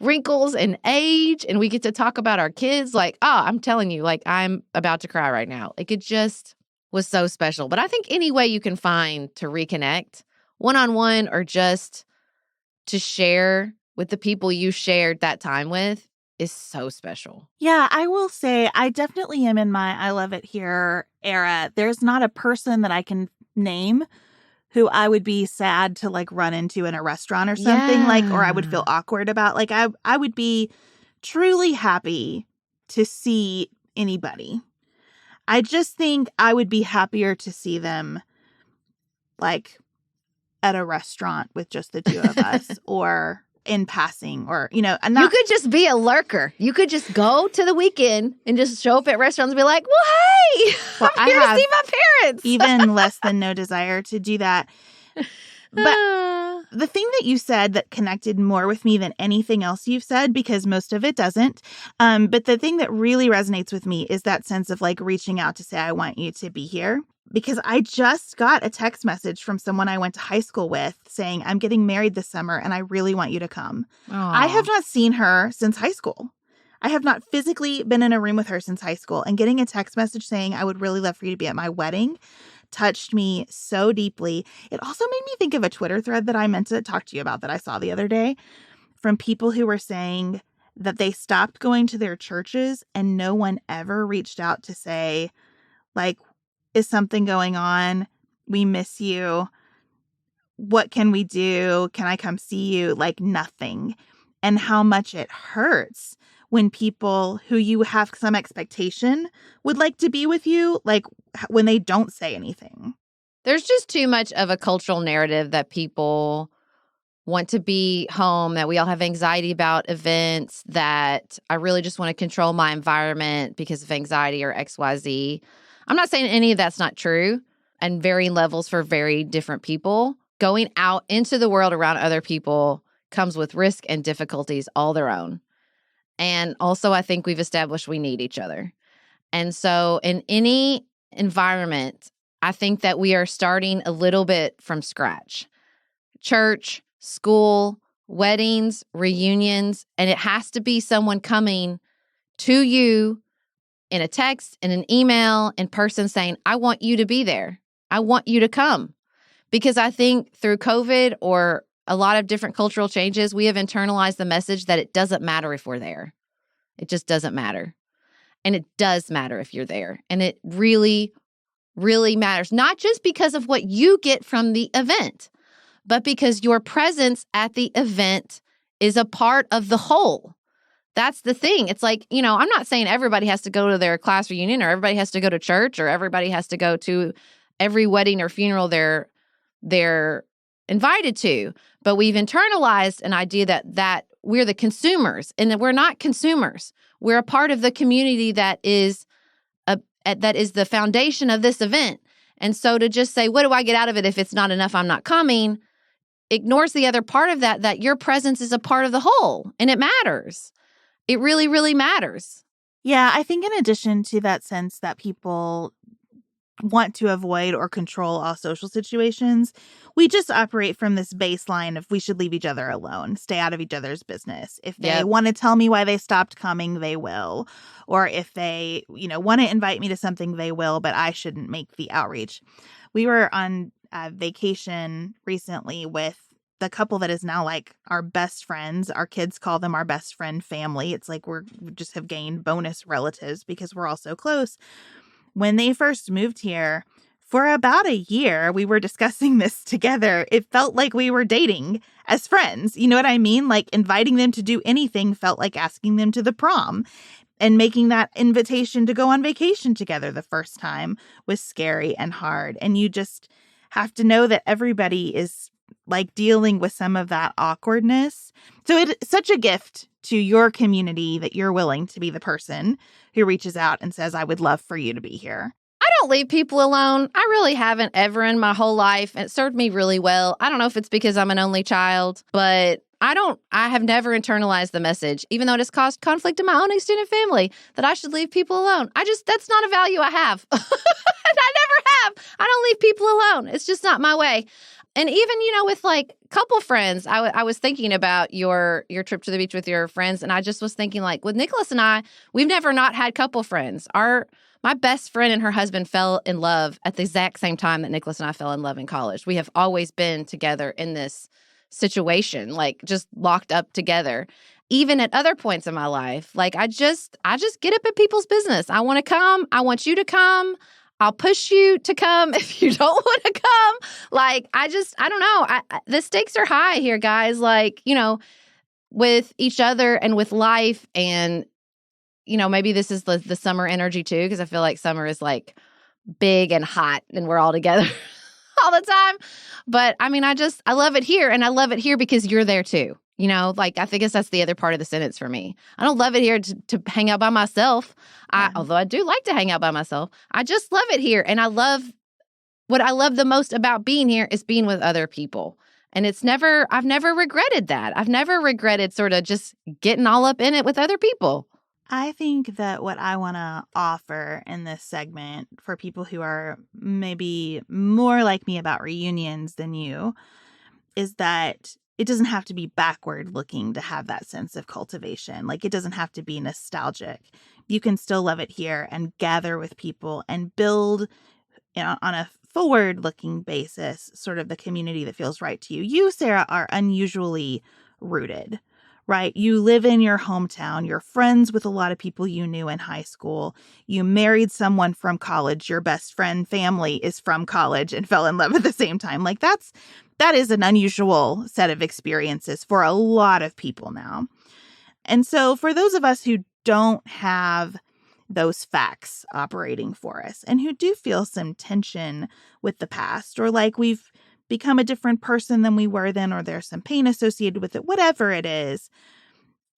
Speaker 1: wrinkles and age. And we get to talk about our kids. Like, I'm telling you, like, I'm about to cry right now. Like, it just was so special. But I think any way you can find to reconnect, one-on-one or just to share with the people you shared that time with, is so special.
Speaker 2: Yeah, I will say I definitely am in my I love it here era. There's not a person that I can name who I would be sad to like run into in a restaurant or something, like, or I would feel awkward about. Like I would be truly happy to see anybody. I just think I would be happier to see them like at a restaurant with just the two of us or in passing, or, you know,
Speaker 1: you could just be a lurker. You could just go to the weekend and just show up at restaurants and be like, well, hey, I'm here to see my parents.
Speaker 2: Even less than no desire to do that. But the thing that you said that connected more with me than anything else you've said, because most of it doesn't, but the thing that really resonates with me is that sense of like reaching out to say, I want you to be here. Because I just got a text message from someone I went to high school with saying, I'm getting married this summer and I really want you to come.
Speaker 1: Aww.
Speaker 2: I have not seen her since high school. I have not physically been in a room with her since high school. And getting a text message saying, I would really love for you to be at my wedding, touched me so deeply. It also made me think of a Twitter thread that I meant to talk to you about that I saw the other day from people who were saying that they stopped going to their churches and no one ever reached out to say, like, is something going on? We miss you. What can we do? Can I come see you? Like nothing. And how much it hurts when people who you have some expectation would like to be with you, like when they don't say anything.
Speaker 1: There's just too much of a cultural narrative that people want to be home, that we all have anxiety about events, that I really just want to control my environment because of anxiety or XYZ. I'm not saying any of that's not true, and varying levels for very different people. Going out into the world around other people comes with risk and difficulties all their own. And also, I think we've established we need each other. And so in any environment, I think that we are starting a little bit from scratch. Church, school, weddings, reunions, and it has to be someone coming to you in a text, in an email, in person saying, I want you to be there. I want you to come. Because I think through COVID or a lot of different cultural changes, we have internalized the message that it doesn't matter if we're there. It just doesn't matter. And it does matter if you're there. And it really, really matters. Not just because of what you get from the event, but because your presence at the event is a part of the whole. That's the thing. It's like, you know, I'm not saying everybody has to go to their class reunion or everybody has to go to church or everybody has to go to every wedding or funeral they're invited to. But we've internalized an idea that we're the consumers and that we're not consumers. We're a part of the community that is the foundation of this event. And so to just say, what do I get out of it if it's not enough, I'm not coming, ignores the other part of that your presence is a part of the whole and it matters. it really, really matters.
Speaker 2: Yeah, I think in addition to that sense that people want to avoid or control all social situations, we just operate from this baseline of we should leave each other alone, stay out of each other's business. If they want to tell me why they stopped coming, they will. Or if they, want to invite me to something, they will, but I shouldn't make the outreach. We were on vacation recently with the couple that is now like our best friends. Our kids call them our best friend family. It's like we just have gained bonus relatives because we're all so close. When they first moved here, for about a year, we were discussing this together. It felt like we were dating as friends. You know what I mean? Like inviting them to do anything felt like asking them to the prom. And making that invitation to go on vacation together the first time was scary and hard. And you just have to know that everybody is like dealing with some of that awkwardness. So it's such a gift to your community that you're willing to be the person who reaches out and says, I would love for you to be here.
Speaker 1: I don't leave people alone. I really haven't ever in my whole life. And it served me really well. I don't know if it's because I'm an only child, but I have never internalized the message, even though it has caused conflict in my own extended family, that I should leave people alone. That's not a value I have. I never have. I don't leave people alone. It's just not my way. And even, with like couple friends, I was thinking about your trip to the beach with your friends. And I just was thinking like with Nicholas and I, we've never not had couple friends. My best friend and her husband fell in love at the exact same time that Nicholas and I fell in love in college. We have always been together in this situation, like just locked up together. Even at other points in my life, like I just get up at people's business. I want to come. I want you to come. I'll push you to come if you don't want to come. Like, I don't know. The stakes are high here, guys. Like, with each other and with life. And, maybe this is the summer energy too, because I feel like summer is like big and hot and we're all together all the time. But I mean, I love it here. And I love it here because you're there too. Like I think that's the other part of the sentence for me. I don't love it here to hang out by myself. Although I do like to hang out by myself. I just love it here. And what I love the most about being here is being with other people. And I've never regretted that. I've never regretted sort of just getting all up in it with other people.
Speaker 2: I think that what I want to offer in this segment for people who are maybe more like me about reunions than you is that it doesn't have to be backward looking to have that sense of cultivation. Like it doesn't have to be nostalgic. You can still love it here and gather with people and build on a forward looking basis, sort of the community that feels right to you. You, Sarah, are unusually rooted, right? You live in your hometown. You're friends with a lot of people you knew in high school. You married someone from college. Your best friend family is from college and fell in love at the same time. Like that is an unusual set of experiences for a lot of people now. And so for those of us who don't have those facts operating for us and who do feel some tension with the past, or like we've become a different person than we were then, or there's some pain associated with it, whatever it is,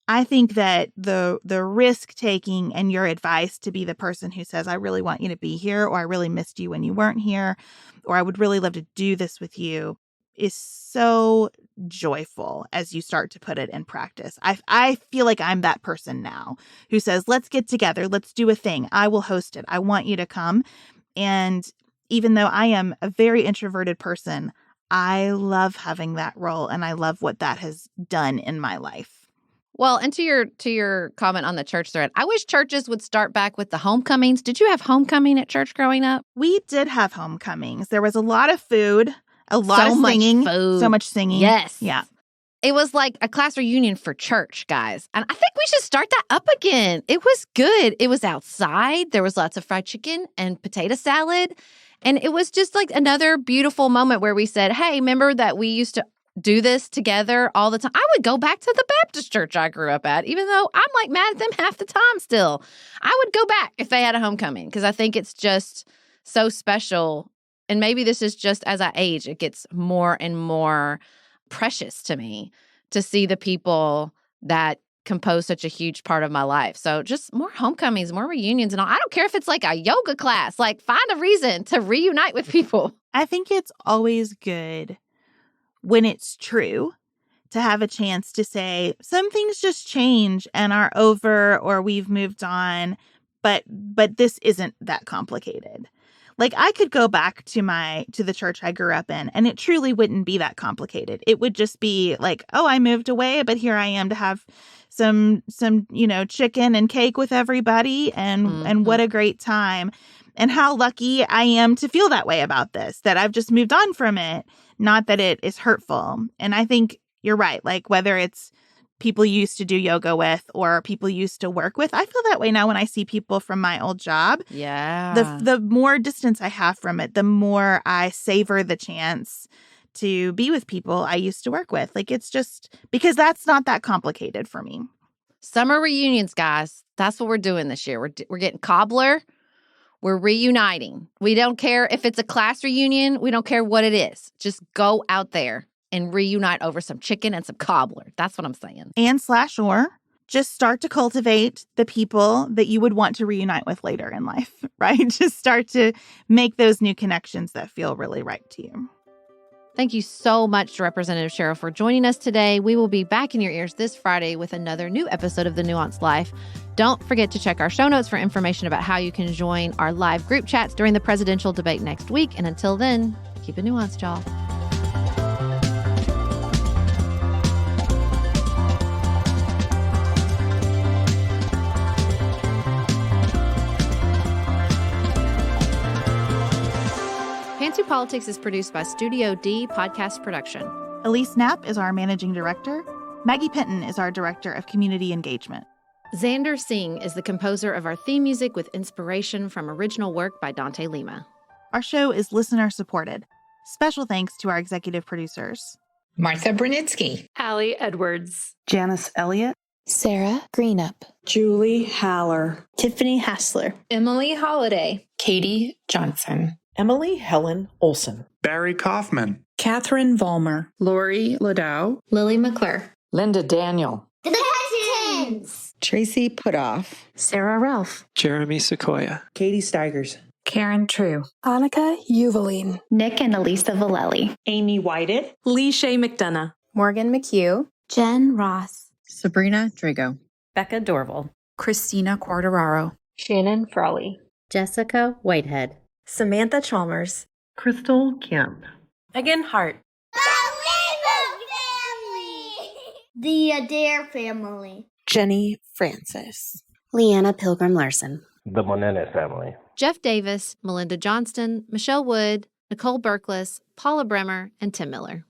Speaker 2: I think that the risk taking and your advice to be the person who says, I really want you to be here, or I really missed you when you weren't here, or I would really love to do this with you, is so joyful as you start to put it in practice. I feel like I'm that person now who says, let's get together. Let's do a thing. I will host it. I want you to come. And even though I am a very introverted person, I love having that role and I love what that has done in my life.
Speaker 1: Well, and to your comment on the church thread, I wish churches would start back with the homecomings. Did you have homecoming at church growing up?
Speaker 2: We did have homecomings. There was a lot of food. A lot of singing. So much singing.
Speaker 1: Yes.
Speaker 2: Yeah.
Speaker 1: It was like a class reunion for church, guys. And I think we should start that up again. It was good. It was outside. There was lots of fried chicken and potato salad. And it was just like another beautiful moment where we said, hey, remember that we used to do this together all the time? I would go back to the Baptist church I grew up at, even though I'm like mad at them half the time still. I would go back if they had a homecoming because I think it's just so special. And maybe this is just as I age, it gets more and more precious to me to see the people that compose such a huge part of my life. So just more homecomings, more reunions. And all. I don't care if it's like a yoga class, like find a reason to reunite with people.
Speaker 2: I think it's always good when it's true to have a chance to say some things just change and are over or we've moved on, but this isn't that complicated. Like I could go back to the church I grew up in and it truly wouldn't be that complicated. It would just be like, oh, I moved away, but here I am to have some chicken and cake with everybody and what a great time. And how lucky I am to feel that way about this, that I've just moved on from it, not that it is hurtful. And I think you're right. Like whether it's people you used to do yoga with or people you used to work with, I feel that way now when I see people from my old job.
Speaker 1: Yeah.
Speaker 2: The more distance I have from it, the more I savor the chance to be with people I used to work with. Like it's just because that's not that complicated for me.
Speaker 1: Summer reunions, guys. That's what we're doing this year. We're getting cobbler. We're reuniting. We don't care if it's a class reunion. We don't care what it is. Just go out there and reunite over some chicken and some cobbler. That's what I'm saying.
Speaker 2: And/or just start to cultivate the people that you would want to reunite with later in life, right? Just start to make those new connections that feel really right to you.
Speaker 1: Thank you so much to Representative Sherrill for joining us today. We will be back in your ears this Friday with another new episode of The Nuanced Life. Don't forget to check our show notes for information about how you can join our live group chats during the presidential debate next week. And until then, keep it nuanced, y'all. Pantsuit Politics is produced by Studio D Podcast Production.
Speaker 2: Elise Knapp is our managing director. Maggie Penton is our director of community engagement.
Speaker 1: Xander Singh is the composer of our theme music with inspiration from original work by Dante Lima.
Speaker 2: Our show is listener supported. Special thanks to our executive producers:
Speaker 4: Martha Brunitsky,
Speaker 5: Allie Edwards,
Speaker 6: Janice Elliott,
Speaker 7: Sarah Greenup,
Speaker 6: Julie Haller,
Speaker 7: Tiffany Hassler,
Speaker 5: Emily Holiday,
Speaker 4: Katie Johnson,
Speaker 6: Emily Helen Olson,
Speaker 8: Barry Kaufman,
Speaker 6: Catherine Vollmer,
Speaker 5: Lori Ladow,
Speaker 7: Lily McClure,
Speaker 4: Linda Daniel,
Speaker 9: The Hutchins,
Speaker 6: Tracy Putoff,
Speaker 7: Sarah Ralph,
Speaker 8: Jeremy Sequoia,
Speaker 6: Katie Steigers,
Speaker 4: Karen True,
Speaker 7: Annika Uvaline,
Speaker 9: Nick and Elisa Vallely,
Speaker 6: Amy Whited,
Speaker 5: Lee Shay McDonough,
Speaker 7: Morgan McHugh,
Speaker 9: Jen Ross,
Speaker 4: Sabrina Drago,
Speaker 5: Becca Dorval,
Speaker 6: Christina Quartararo,
Speaker 5: Shannon Frawley,
Speaker 10: Jessica Whitehead,
Speaker 5: Samantha Chalmers,
Speaker 6: Crystal Kemp,
Speaker 5: Megan Hart,
Speaker 9: The Adair family,
Speaker 7: Jenny Francis,
Speaker 10: Leanna Pilgrim Larson,
Speaker 11: the Monene family,
Speaker 1: Jeff Davis, Melinda Johnston, Michelle Wood, Nicole Berkless, Paula Bremer, and Tim Miller.